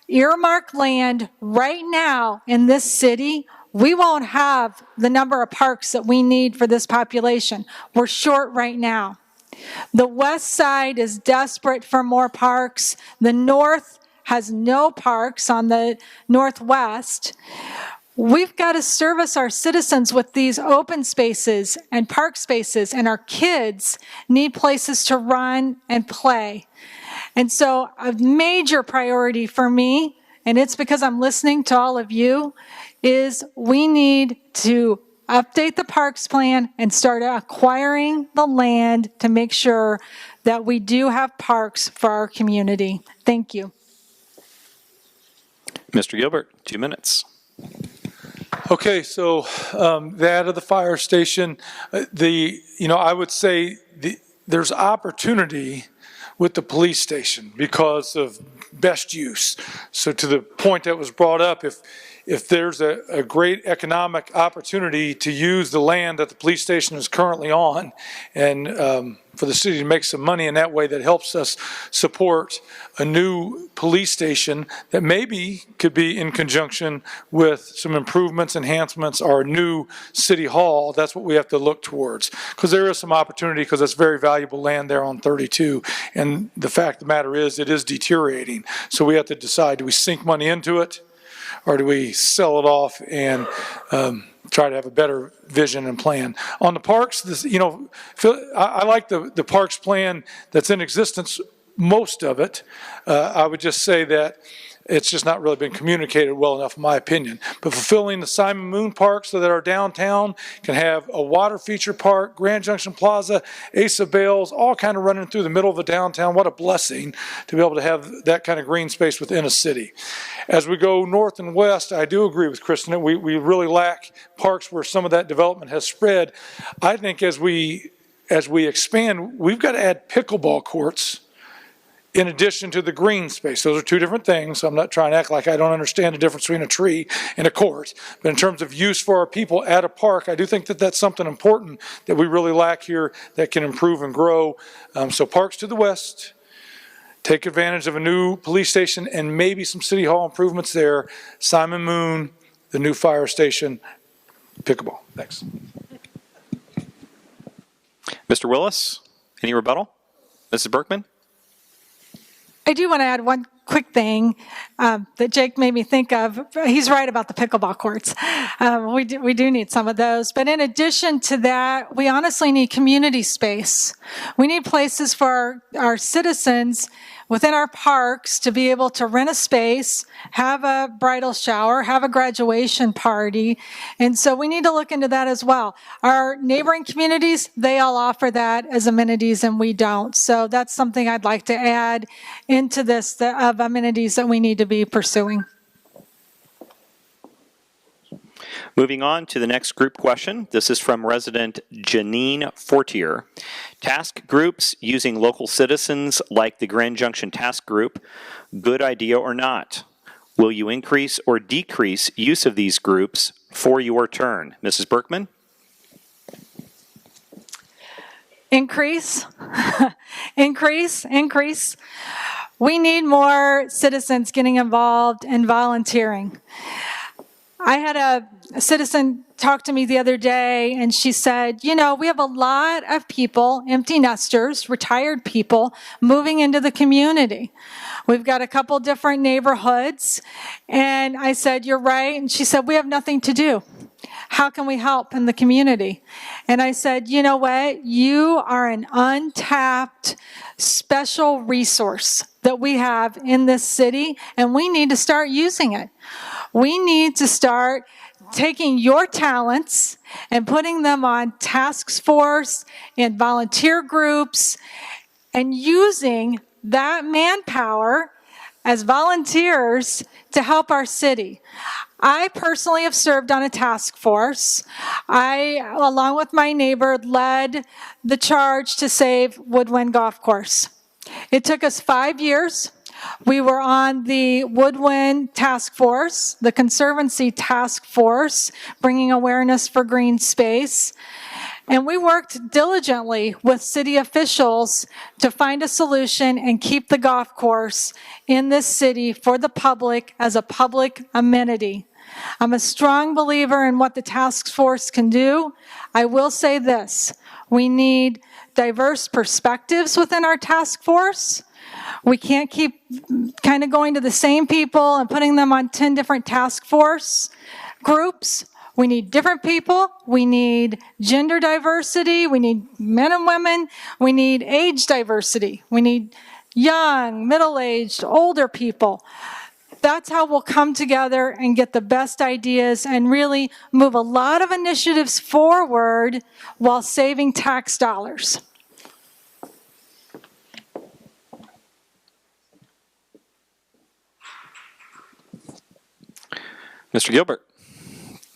earmark land right now in this city, we won't have the number of parks that we need for this population. We're short right now. The west side is desperate for more parks. The north has no parks on the northwest. We've got to service our citizens with these open spaces and park spaces, and our kids need places to run and play. And so a major priority for me, and it's because I'm listening to all of you, is we need to update the parks plan and start acquiring the land to make sure that we do have parks for our community. Thank you. Mr. Gilbert, 2 minutes. Okay, so that of the fire station, I would say there's opportunity with the police station because of best use. So to the point that was brought up, if there's a great economic opportunity to use the land that the police station is currently on, and for the city to make some money in that way, that helps us support a new police station that maybe could be in conjunction with some improvements, enhancements, or a new city hall. That's what we have to look towards, because there is some opportunity, because it's very valuable land there on 32, and the fact of the matter is it is deteriorating. So we have to decide, do we sink money into it, or do we sell it off and try to have a better vision and plan? On the parks, I like the parks plan that's in existence, most of it. I would just say that it's just not really been communicated well enough, in my opinion. But fulfilling the Simon Moon Park so that our downtown can have a water feature park, Grand Junction Plaza, Ace of Bales, all kind of running through the middle of the downtown. What a blessing to be able to have that kind of green space within a city. As we go north and west, I do agree with Kristen that we really lack parks where some of that development has spread. I think as we expand, we've got to add pickleball courts in addition to the green space. Those are two different things. So I'm not trying to act like I don't understand the difference between a tree and a court. But in terms of use for our people at a park, I do think that that's something important that we really lack here that can improve and grow. So parks to the west, take advantage of a new police station and maybe some city hall improvements there. Simon Moon, the new fire station, pickleball. Thanks. Mr. Willis, any rebuttal? Mrs. Burkman? I do want to add one quick thing that Jake made me think of. He's right about the pickleball courts. We do need some of those. But in addition to that, we honestly need community space. We need places for our citizens within our parks to be able to rent a space, have a bridal shower, have a graduation party. And so we need to look into that as well. Our neighboring communities, they all offer that as amenities and we don't. So that's something I'd like to add into this of amenities that we need to be pursuing. Moving on to the next group question. This is from resident Janine Fortier. Task groups using local citizens like the Grand Junction Task Group, good idea or not? Will you increase or decrease use of these groups for your turn? Mrs. Burkman? Increase, increase. We need more citizens getting involved and volunteering. I had a citizen talk to me the other day, and she said, we have a lot of people, empty nesters, retired people, moving into the community. We've got a couple different neighborhoods. And I said, you're right. And she said, we have nothing to do. How can we help in the community? And I said, you know what? You are an untapped special resource that we have in this city, and we need to start using it. We need to start taking your talents and putting them on task force and volunteer groups and using that manpower as volunteers to help our city. I personally have served on a task force. I, along with my neighbor, led the charge to save Woodwind Golf Course. It took us 5 years. We were on the Woodwind Task Force, the Conservancy Task Force, bringing awareness for green space. And we worked diligently with city officials to find a solution and keep the golf course in this city for the public as a public amenity. I'm a strong believer in what the task force can do. I will say this, we need diverse perspectives within our task force. We can't keep kind of going to the same people and putting them on 10 different task force groups. We need different people. We need gender diversity. We need men and women. We need age diversity. We need young, middle-aged, older people. That's how we'll come together and get the best ideas and really move a lot of initiatives forward while saving tax dollars. Mr. Gilbert,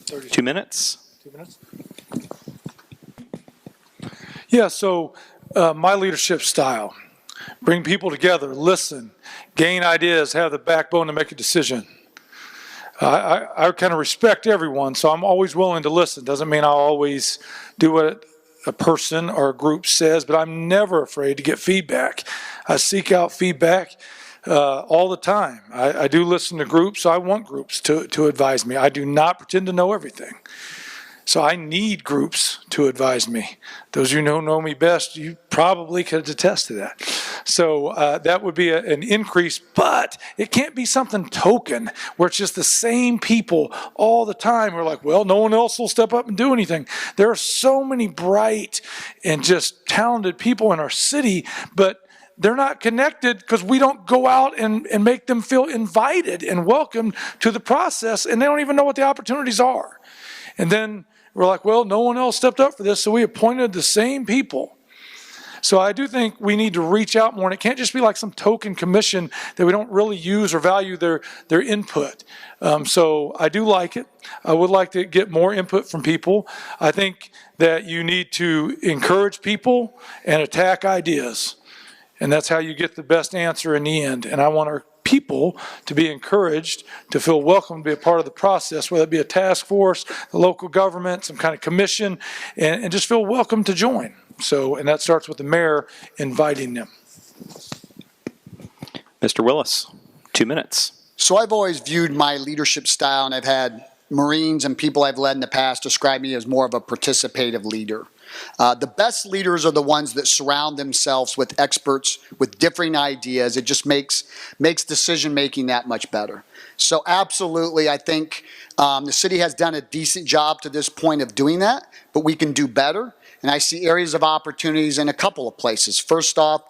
2 minutes. 2 minutes? Yeah, so my leadership style, bring people together, listen, gain ideas, have the backbone to make a decision. I kind of respect everyone, so I'm always willing to listen. Doesn't mean I'll always do what a person or a group says, but I'm never afraid to get feedback. I seek out feedback all the time. I do listen to groups. I want groups to advise me. I do not pretend to know everything. So I need groups to advise me. Those of you who know me best, you probably could attest to that. So that would be an increase, but it can't be something token where it's just the same people all the time. We're like, well, no one else will step up and do anything. There are so many bright and just talented people in our city, but they're not connected because we don't go out and make them feel invited and welcomed to the process, and they don't even know what the opportunities are. And then we're like, well, no one else stepped up for this, so we appointed the same people. So I do think we need to reach out more, and it can't just be like some token commission that we don't really use or value their input. So I do like it. I would like to get more input from people. I think that you need to encourage people and attack ideas. And that's how you get the best answer in the end. And I want our people to be encouraged, to feel welcome to be a part of the process, whether it be a task force, the local government, some kind of commission, and just feel welcome to join. So, and that starts with the mayor inviting them. Mr. Willis, 2 minutes. So I've always viewed my leadership style, and I've had Marines and people I've led in the past describe me as more of a participative leader. The best leaders are the ones that surround themselves with experts with differing ideas. It just makes decision-making that much better. So absolutely, I think the city has done a decent job to this point of doing that, but we can do better. And I see areas of opportunities in a couple of places. First off,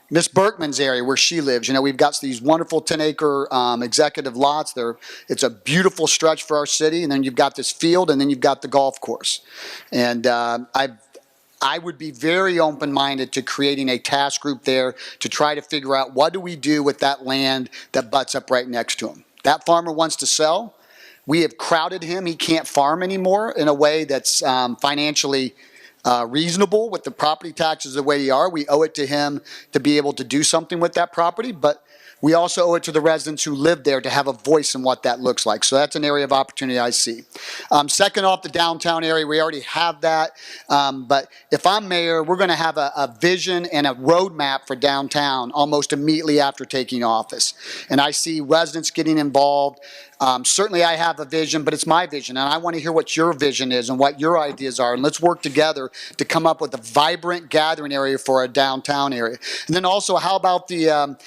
Miss Burkman's area where she lives, you know, we've got these wonderful 10-acre executive lots there. It's a beautiful stretch for our city, and then you've got this field, and then you've got the golf course. And I would be very open-minded to creating a task group there to try to figure out what do we do with that land that butts up right next to him. That farmer wants to sell. We have crowded him. He can't farm anymore in a way that's financially reasonable with the property taxes the way they are. We owe it to him to be able to do something with that property, but we also owe it to the residents who live there to have a voice in what that looks like. So that's an area of opportunity I see. Second off, the downtown area, we already have that. But if I'm mayor, we're going to have a vision and a roadmap for downtown almost immediately after taking office. And I see residents getting involved. Certainly I have a vision, but it's my vision, and I want to hear what your vision is and what your ideas are, and let's work together to come up with a vibrant gathering area for our downtown area. And then also, how about the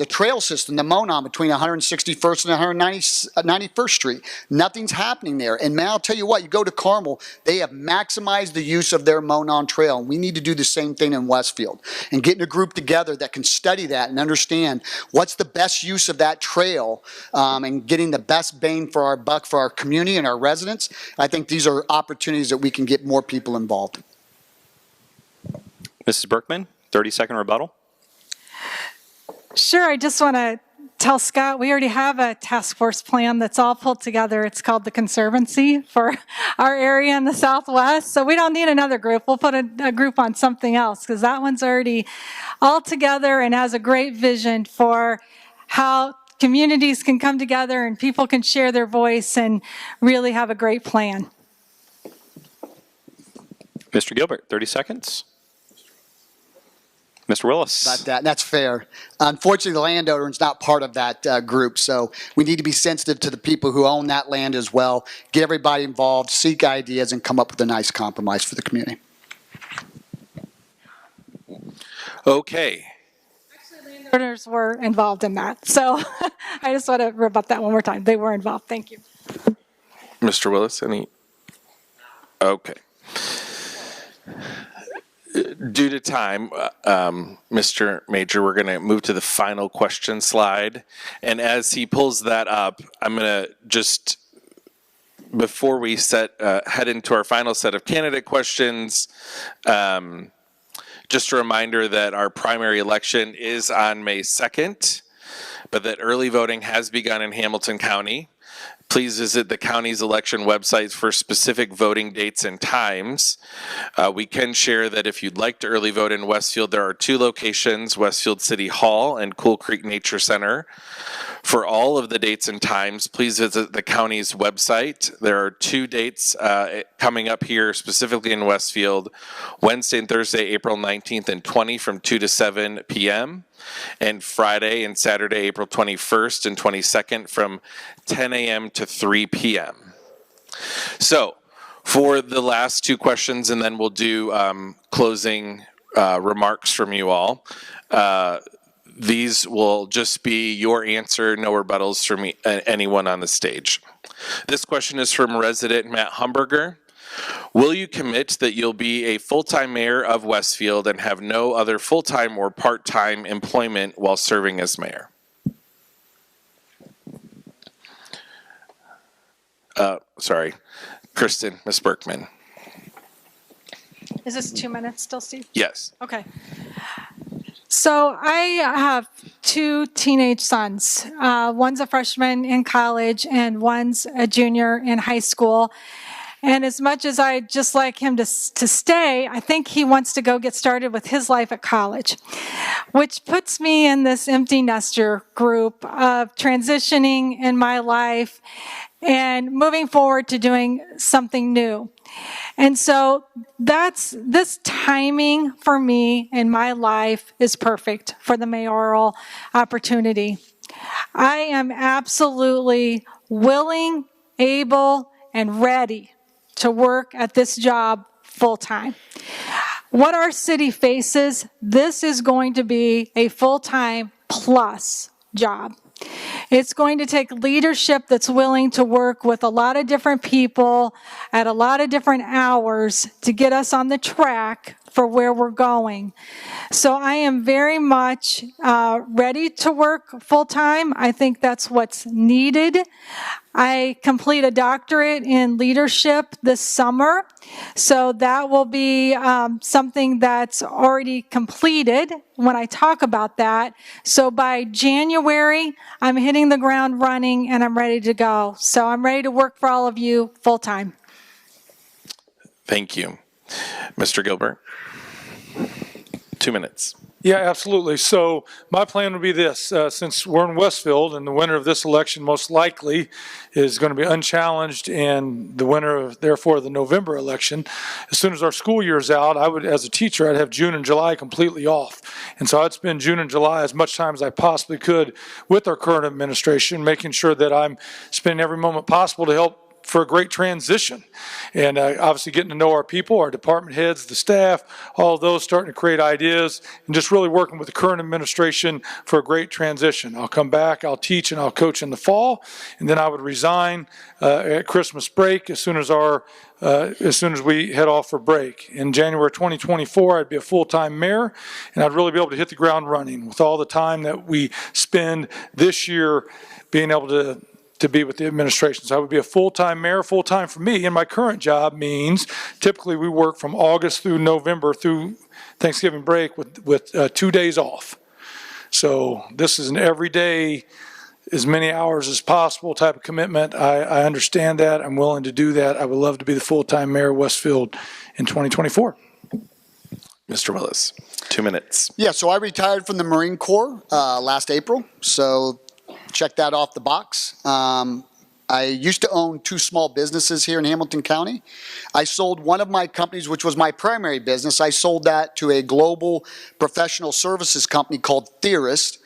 trail system, the Monon between 161st and 191st Street? Nothing's happening there. And man, I'll tell you what, you go to Carmel, they have maximized the use of their Monon Trail, and we need to do the same thing in Westfield. And getting a group together that can study that and understand what's the best use of that trail and getting the best bang for our buck for our community and our residents. I think these are opportunities that we can get more people involved. Mrs. Burkman, 30-second rebuttal. Sure, I just want to tell Scott we already have a task force plan that's all pulled together. It's called the Conservancy for our area in the Southwest. So we don't need another group. We'll put a group on something else because that one's already all together and has a great vision for how communities can come together and people can share their voice and really have a great plan. Mr. Gilbert, 30 seconds. Mr. Willis. About that, that's fair. Unfortunately, the landowner is not part of that group, so we need to be sensitive to the people who own that land as well, get everybody involved, seek ideas, and come up with a nice compromise for the community. Okay. Landowners were involved in that. So I just want to rebut that one more time. They were involved. Thank you. Mr. Willis, any? Okay. Due to time, Mr. Major, we're going to move to the final question slide. And as he pulls that up, I'm going to just, before we head into our final set of candidate questions, just a reminder that our primary election is on May 2nd, but that early voting has begun in Hamilton County. Please visit the county's election websites for specific voting dates and times. We can share that if you'd like to early vote in Westfield, there are two locations, Westfield City Hall and Cool Creek Nature Center. For all of the dates and times, please visit the county's website. There are two dates coming up here, specifically in Westfield, Wednesday and Thursday, April 19th and 20 from 2 to 7 p.m., and Friday and Saturday, April 21st and 22nd from 10 a.m. to 3 p.m. So, for the last two questions, and then we'll do closing remarks from you all. These will just be your answer, no rebuttals from anyone on the stage. This question is from resident Matt Humberger. Will you commit that you'll be a full-time mayor of Westfield and have no other full-time or part-time employment while serving as mayor? Sorry, Kristen, Ms. Burkman. Is this 2 minutes still, Steve? Yes. Okay. So I have two teenage sons. One's a freshman in college and one's a junior in high school. And as much as I'd just like him to stay, I think he wants to go get started with his life at college, which puts me in this empty nester group of transitioning in my life and moving forward to doing something new. And so this timing for me in my life is perfect for the mayoral opportunity. I am absolutely willing, able, and ready to work at this job full-time. What our city faces, this is going to be a full-time plus job. It's going to take leadership that's willing to work with a lot of different people at a lot of different hours to get us on the track for where we're going. So I am very much ready to work full-time. I think that's what's needed. I complete a doctorate in leadership this summer, so that will be something that's already completed when I talk about that. So by January, I'm hitting the ground running and I'm ready to go. So I'm ready to work for all of you full-time. Thank you. Mr. Gilbert, 2 minutes. Yeah, absolutely. So my plan would be this. Since we're in Westfield and the winner of this election most likely is going to be unchallenged and the winner of, therefore, the November election, as soon as our school year is out, I would, as a teacher, I'd have June and July completely off. And so I'd spend June and July as much time as I possibly could with our current administration, making sure that I'm spending every moment possible to help for a great transition. And obviously getting to know our people, our department heads, the staff, all of those, starting to create ideas and just really working with the current administration for a great transition. I'll come back, I'll teach and I'll coach in the fall, and then I would resign at Christmas break as soon as we head off for break. In January 2024, I'd be a full-time mayor, and I'd really be able to hit the ground running with all the time that we spend this year being able to be with the administration. So I would be a full-time mayor. Full-time for me in my current job means typically we work from August through November through Thanksgiving break with 2 days off. So this is an everyday, as many hours as possible type of commitment. I understand that. I'm willing to do that. I would love to be the full-time mayor of Westfield in 2024. Mr. Willis, 2 minutes. Yeah, so I retired from the Marine Corps last April. So check that off the box. I used to own 2 small businesses here in Hamilton County. I sold one of my companies, which was my primary business. I sold that to a global professional services company called Theorist,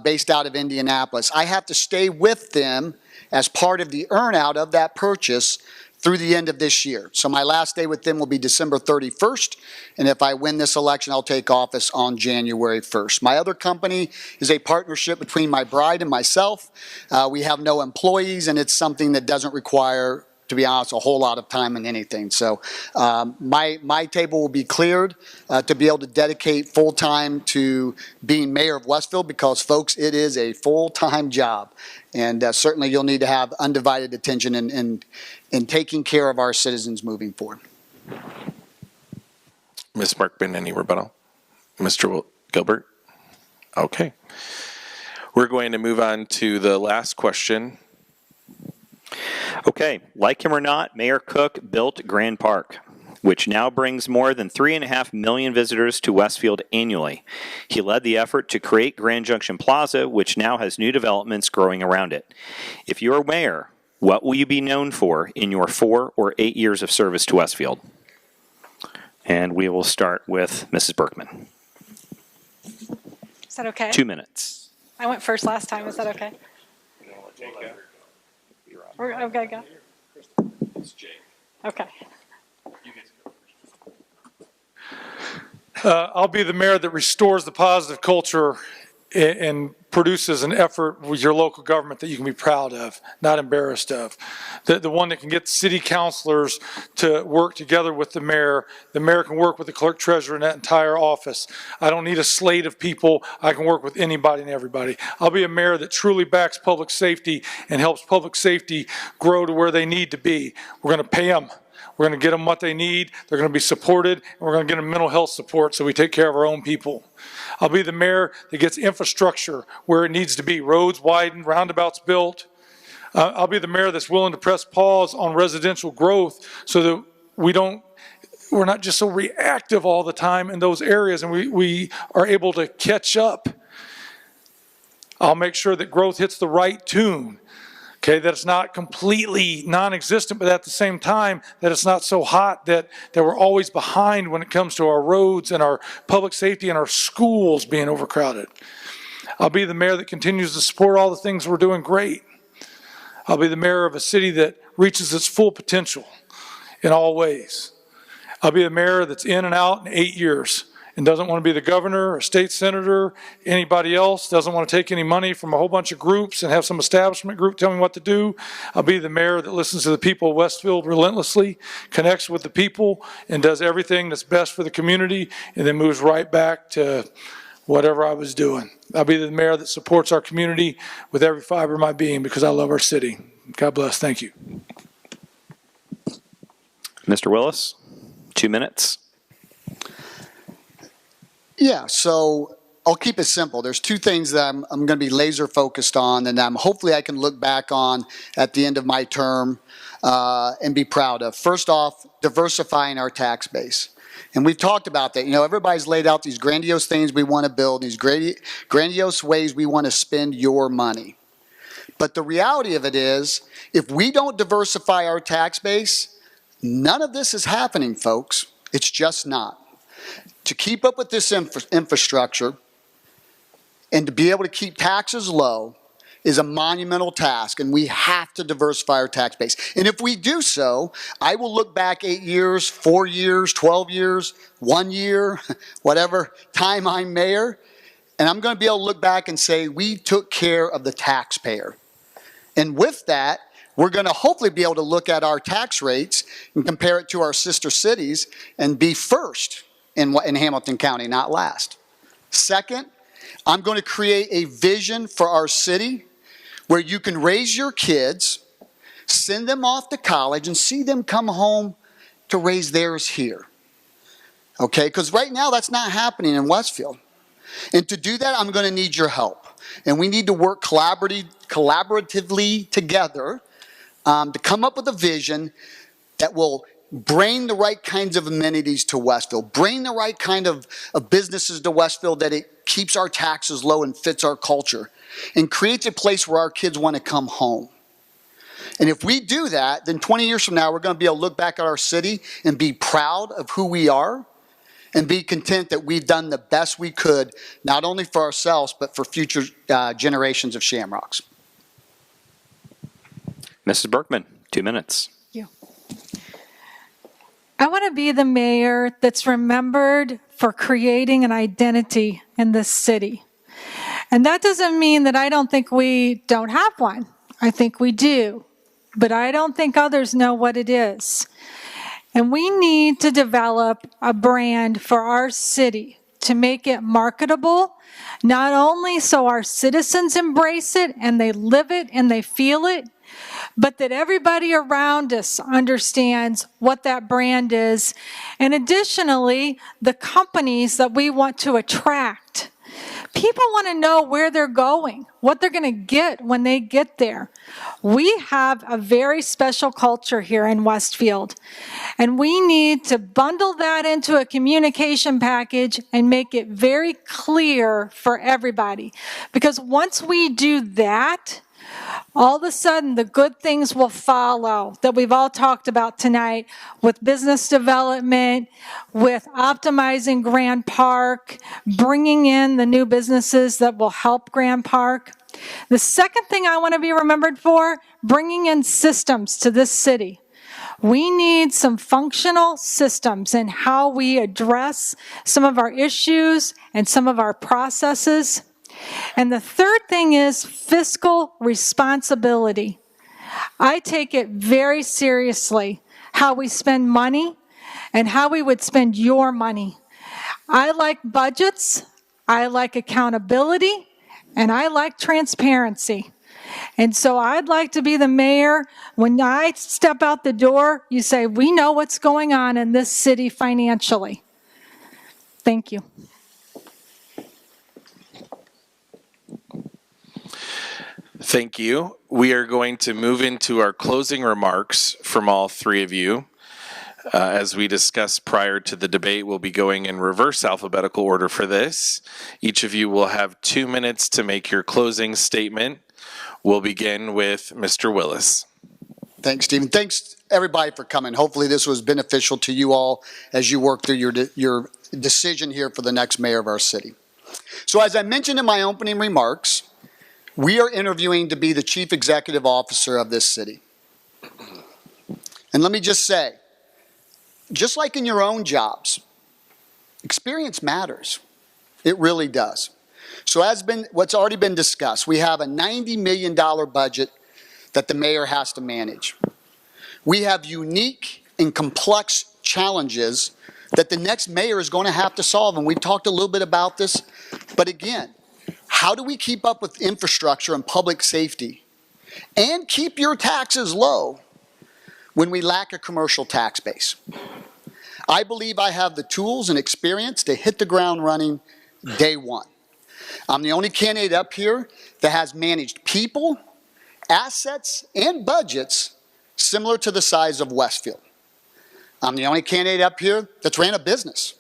based out of Indianapolis. I have to stay with them as part of the earnout of that purchase through the end of this year. So my last day with them will be December 31st, and if I win this election, I'll take office on January 1st. My other company is a partnership between my bride and myself. We have no employees, and it's something that doesn't require to be honest, a whole lot of time in anything. So my table will be cleared to be able to dedicate full time to being mayor of Westfield, because folks, it is a full-time job. And certainly you'll need to have undivided attention in taking care of our citizens moving forward. Ms. Burkman, any rebuttal? Mr. Gilbert? Okay. We're going to move on to the last question. Okay, like him or not, Mayor Cook built Grand Park, which now brings more than 3.5 million visitors to Westfield annually. He led the effort to create Grand Junction Plaza, which now has new developments growing around it. If you are mayor, what will you be known for in your 4 or 8 years of service to Westfield? And we will start with Mrs. Burkman. Is that okay? 2 minutes. I went first last time. Is that okay? Okay, go. Okay. I'll be the mayor that restores the positive culture and produces an effort with your local government that you can be proud of, not embarrassed of. The one that can get city councilors to work together with the mayor. The mayor can work with the clerk treasurer and that entire office. I don't need a slate of people. I can work with anybody and everybody. I'll be a mayor that truly backs public safety and helps public safety grow to where they need to be. We're going to pay them. We're going to get them what they need. They're going to be supported, and we're going to get them mental health support so we take care of our own people. I'll be the mayor that gets infrastructure where it needs to be, roads widened, roundabouts built. I'll be the mayor that's willing to press pause on residential growth so that we're not just so reactive all the time in those areas, and we are able to catch up. I'll make sure that growth hits the right tune. Okay, that it's not completely non-existent, but at the same time, that it's not so hot that we're always behind when it comes to our roads and our public safety and our schools being overcrowded. I'll be the mayor that continues to support all the things we're doing great. I'll be the mayor of a city that reaches its full potential in all ways. I'll be the mayor that's in and out in 8 years and doesn't want to be the governor or state senator, anybody else, doesn't want to take any money from a whole bunch of groups and have some establishment group tell me what to do. I'll be the mayor that listens to the people of Westfield relentlessly, connects with the people, and does everything that's best for the community, and then moves right back to whatever I was doing. I'll be the mayor that supports our community with every fiber of my being because I love our city. God bless. Thank you. Mr. Willis, 2 minutes. Yeah, so I'll keep it simple. There's 2 things that I'm going to be laser focused on, and hopefully I can look back on at the end of my term and be proud of. First off, diversifying our tax base. And we've talked about that. You know, everybody's laid out these grandiose things we want to build, these grandiose ways we want to spend your money. But the reality of it is, if we don't diversify our tax base, none of this is happening, folks. It's just not. To keep up with this infrastructure and to be able to keep taxes low is a monumental task, and we have to diversify our tax base. And if we do so, I will look back 8 years, 4 years, 12 years, 1 year, whatever time I'm mayor, and I'm going to be able to look back and say we took care of the taxpayer. And with that, we're going to hopefully be able to look at our tax rates and compare it to our sister cities and be first in Hamilton County, not last. Second, I'm going to create a vision for our city where you can raise your kids, send them off to college, and see them come home to raise theirs here. Okay, because right now that's not happening in Westfield. And to do that, I'm going to need your help. And we need to work collaboratively together to come up with a vision that will bring the right kinds of amenities to Westfield, bring the right kind of businesses to Westfield that it keeps our taxes low and fits our culture, and creates a place where our kids want to come home. And if we do that, then 20 years from now, we're going to be able to look back at our city and be proud of who we are and be content that we've done the best we could, not only for ourselves, but for future generations of Shamrocks. Mrs. Burkman, 2 minutes. I want to be the mayor that's remembered for creating an identity in this city. And that doesn't mean that I don't think we don't have one. I think we do. but I don't think others know what it is. And we need to develop a brand for our city to make it marketable, not only so our citizens embrace it and they live it and they feel it, but that everybody around us understands what that brand is. And additionally, the companies that we want to attract. People want to know where they're going, what they're going to get when they get there. We have a very special culture here in Westfield, and we need to bundle that into a communication package and make it very clear for everybody. Because once we do that, all of a sudden the good things will follow that we've all talked about tonight with business development, with optimizing Grand Park, bringing in the new businesses that will help Grand Park. The second thing I want to be remembered for, bringing in systems to this city. We need some functional systems in how we address some of our issues and some of our processes. And the third thing is fiscal responsibility. I take it very seriously how we spend money and how we would spend your money. I like budgets, I like accountability, and I like transparency. And so I'd like to be the mayor. When I step out the door, you say, we know what's going on in this city financially. Thank you. Thank you. We are going to move into our closing remarks from all three of you. As we discussed prior to the debate, we'll be going in reverse alphabetical order for this. Each of you will have 2 minutes to make your closing statement. We'll begin with Mr. Willis. Thanks, Stephen. Thanks, everybody, for coming. Hopefully this was beneficial to you all as you work through your decision here for the next mayor of our city. So as I mentioned in my opening remarks, we are interviewing to be the chief executive officer of this city. And let me just say, just like in your own jobs, experience matters. It really does. So what's already been discussed, we have a $90 million budget that the mayor has to manage. We have unique and complex challenges that the next mayor is going to have to solve. And we've talked a little bit about this. But again, how do we keep up with infrastructure and public safety and keep your taxes low when we lack a commercial tax base? I believe I have the tools and experience to hit the ground running day one. I'm the only candidate up here that has managed people, assets, and budgets similar to the size of Westfield. I'm the only candidate up here that's ran a business.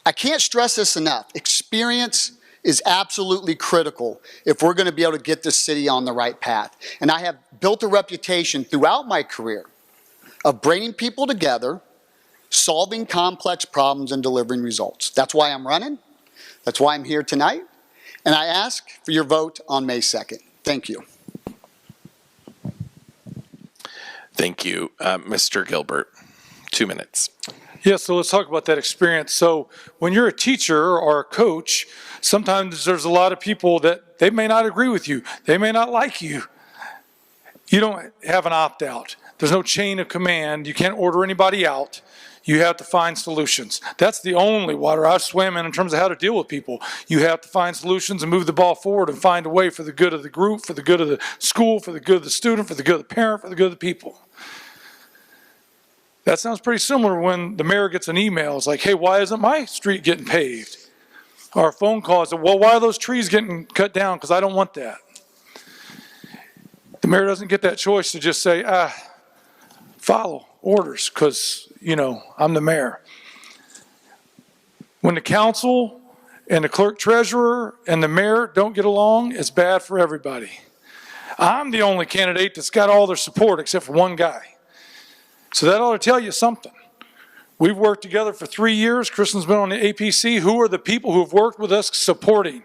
I can't stress this enough. Experience is absolutely critical if we're going to be able to get this city on the right path. And I have built a reputation throughout my career of bringing people together, solving complex problems, and delivering results. That's why I'm running. That's why I'm here tonight. And I ask for your vote on May 2nd. Thank you. Thank you. Mr. Gilbert, 2 minutes. Yeah, so let's talk about that experience. So when you're a teacher or a coach, sometimes there's a lot of people that they may not agree with you. They may not like you. You don't have an opt-out. There's no chain of command. You can't order anybody out. You have to find solutions. That's the only water I've swam in terms of how to deal with people. You have to find solutions and move the ball forward and find a way for the good of the group, for the good of the school, for the good of the student, for the good of the parent, for the good of the people. That sounds pretty similar when the mayor gets an email. It's like, hey, why isn't my street getting paved? Or a phone call is, well, why are those trees getting cut down? Because I don't want that. The mayor doesn't get that choice to just say, follow orders because, I'm the mayor. When the council and the clerk treasurer and the mayor don't get along, it's bad for everybody. I'm the only candidate that's got all their support except for one guy. So that ought to tell you something. We've worked together for 3 years. Kristen's been on the APC. Who are the people who have worked with us supporting?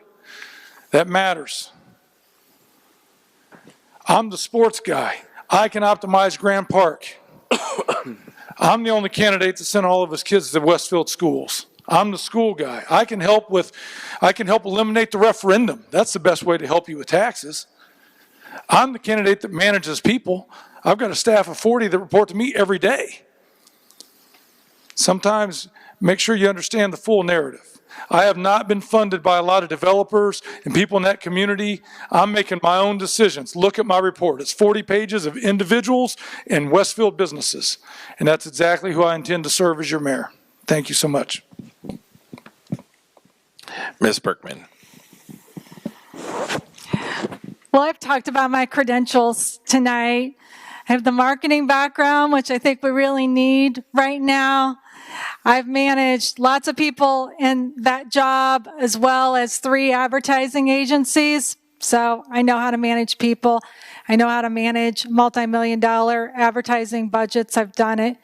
That matters. I'm the sports guy. I can optimize Grand Park. I'm the only candidate to send all of his kids to Westfield schools. I'm the school guy. I can help eliminate the referendum. That's the best way to help you with taxes. I'm the candidate that manages people. I've got a staff of 40 that report to me every day. Sometimes make sure you understand the full narrative. I have not been funded by a lot of developers and people in that community. I'm making my own decisions. Look at my report. It's 40 pages of individuals and Westfield businesses. And that's exactly who I intend to serve as your mayor. Thank you so much. Ms. Burkman. Well, I've talked about my credentials tonight. I have the marketing background, which I think we really need right now. I've managed lots of people in that job, as well as 3 advertising agencies. So I know how to manage people. I know how to manage multi-million-dollar advertising budgets. I've done it.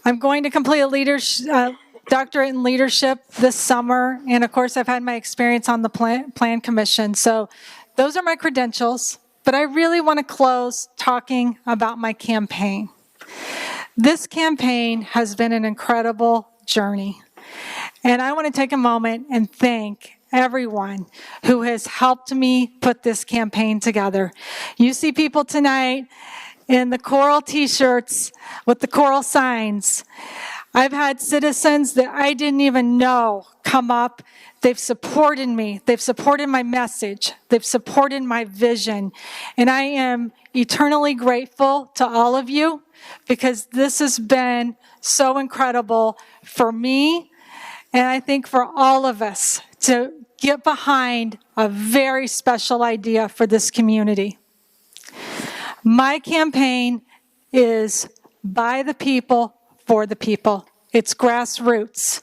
I'm going to complete a doctorate in leadership this summer. And of course, I've had my experience on the Plan Commission. So those are my credentials. But I really want to close talking about my campaign. This campaign has been an incredible journey. And I want to take a moment and thank everyone who has helped me put this campaign together. You see people tonight in the coral t-shirts with the coral signs. I've had citizens that I didn't even know come up. They've supported me. They've supported my message. They've supported my vision. And I am eternally grateful to all of you, because this has been so incredible for me, and I think for all of us, to get behind a very special idea for this community. My campaign is by the people, for the people. It's grassroots.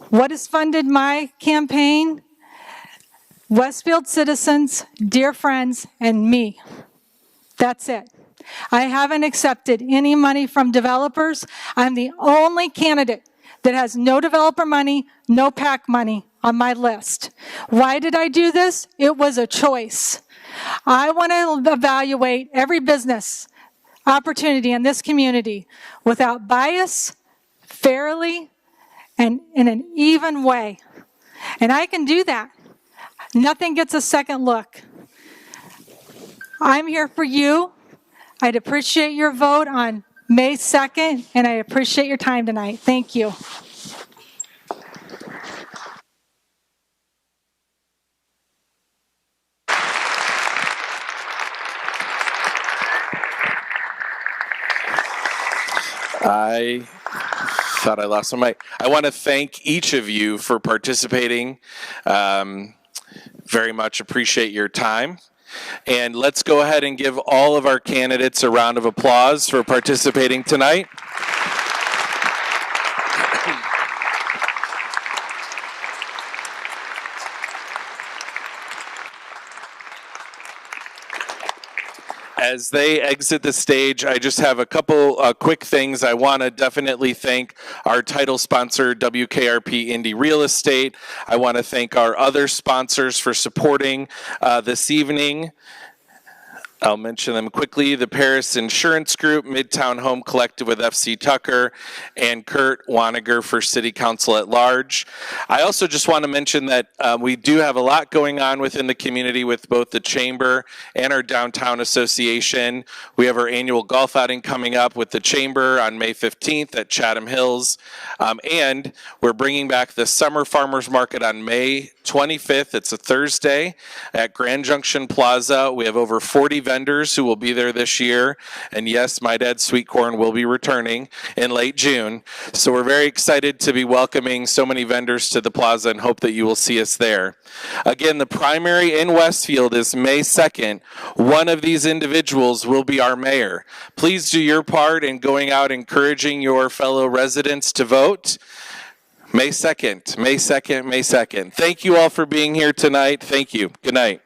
What has funded my campaign? Westfield citizens, dear friends, and me. That's it. I haven't accepted any money from developers. I'm the only candidate that has no developer money, no PAC money on my list. Why did I do this? It was a choice. I want to evaluate every business opportunity in this community without bias, fairly, and in an even way. And I can do that. Nothing gets a second look. I'm here for you. I'd appreciate your vote on May 2nd, and I appreciate your time tonight. Thank you. I thought I lost my mic. I want to thank each of you for participating. Very much appreciate your time. And let's go ahead and give all of our candidates a round of applause for participating tonight. As they exit the stage, I just have a couple quick things. I want to definitely thank our title sponsor, WKRP Indy Real Estate. I want to thank our other sponsors for supporting this evening. I'll mention them quickly: the Paris Insurance Group, Midtown Home Collective with FC Tucker, and Kurt Waniger for City Council at Large. I also just want to mention that we do have a lot going on within the community with both the Chamber and our Downtown Association. We have our annual golf outing coming up with the Chamber on May 15th at Chatham Hills. And we're bringing back the Summer Farmers Market on May 25th. It's a Thursday at Grand Junction Plaza. We have over 40 vendors who will be there this year. And yes, my dad's sweet corn will be returning in late June. So we're very excited to be welcoming so many vendors to the plaza and hope that you will see us there. Again, the primary in Westfield is May 2nd. One of these individuals will be our mayor. Please do your part in going out encouraging your fellow residents to vote. May 2nd, May 2nd, May 2nd. Thank you all for being here tonight. Thank you. Good night.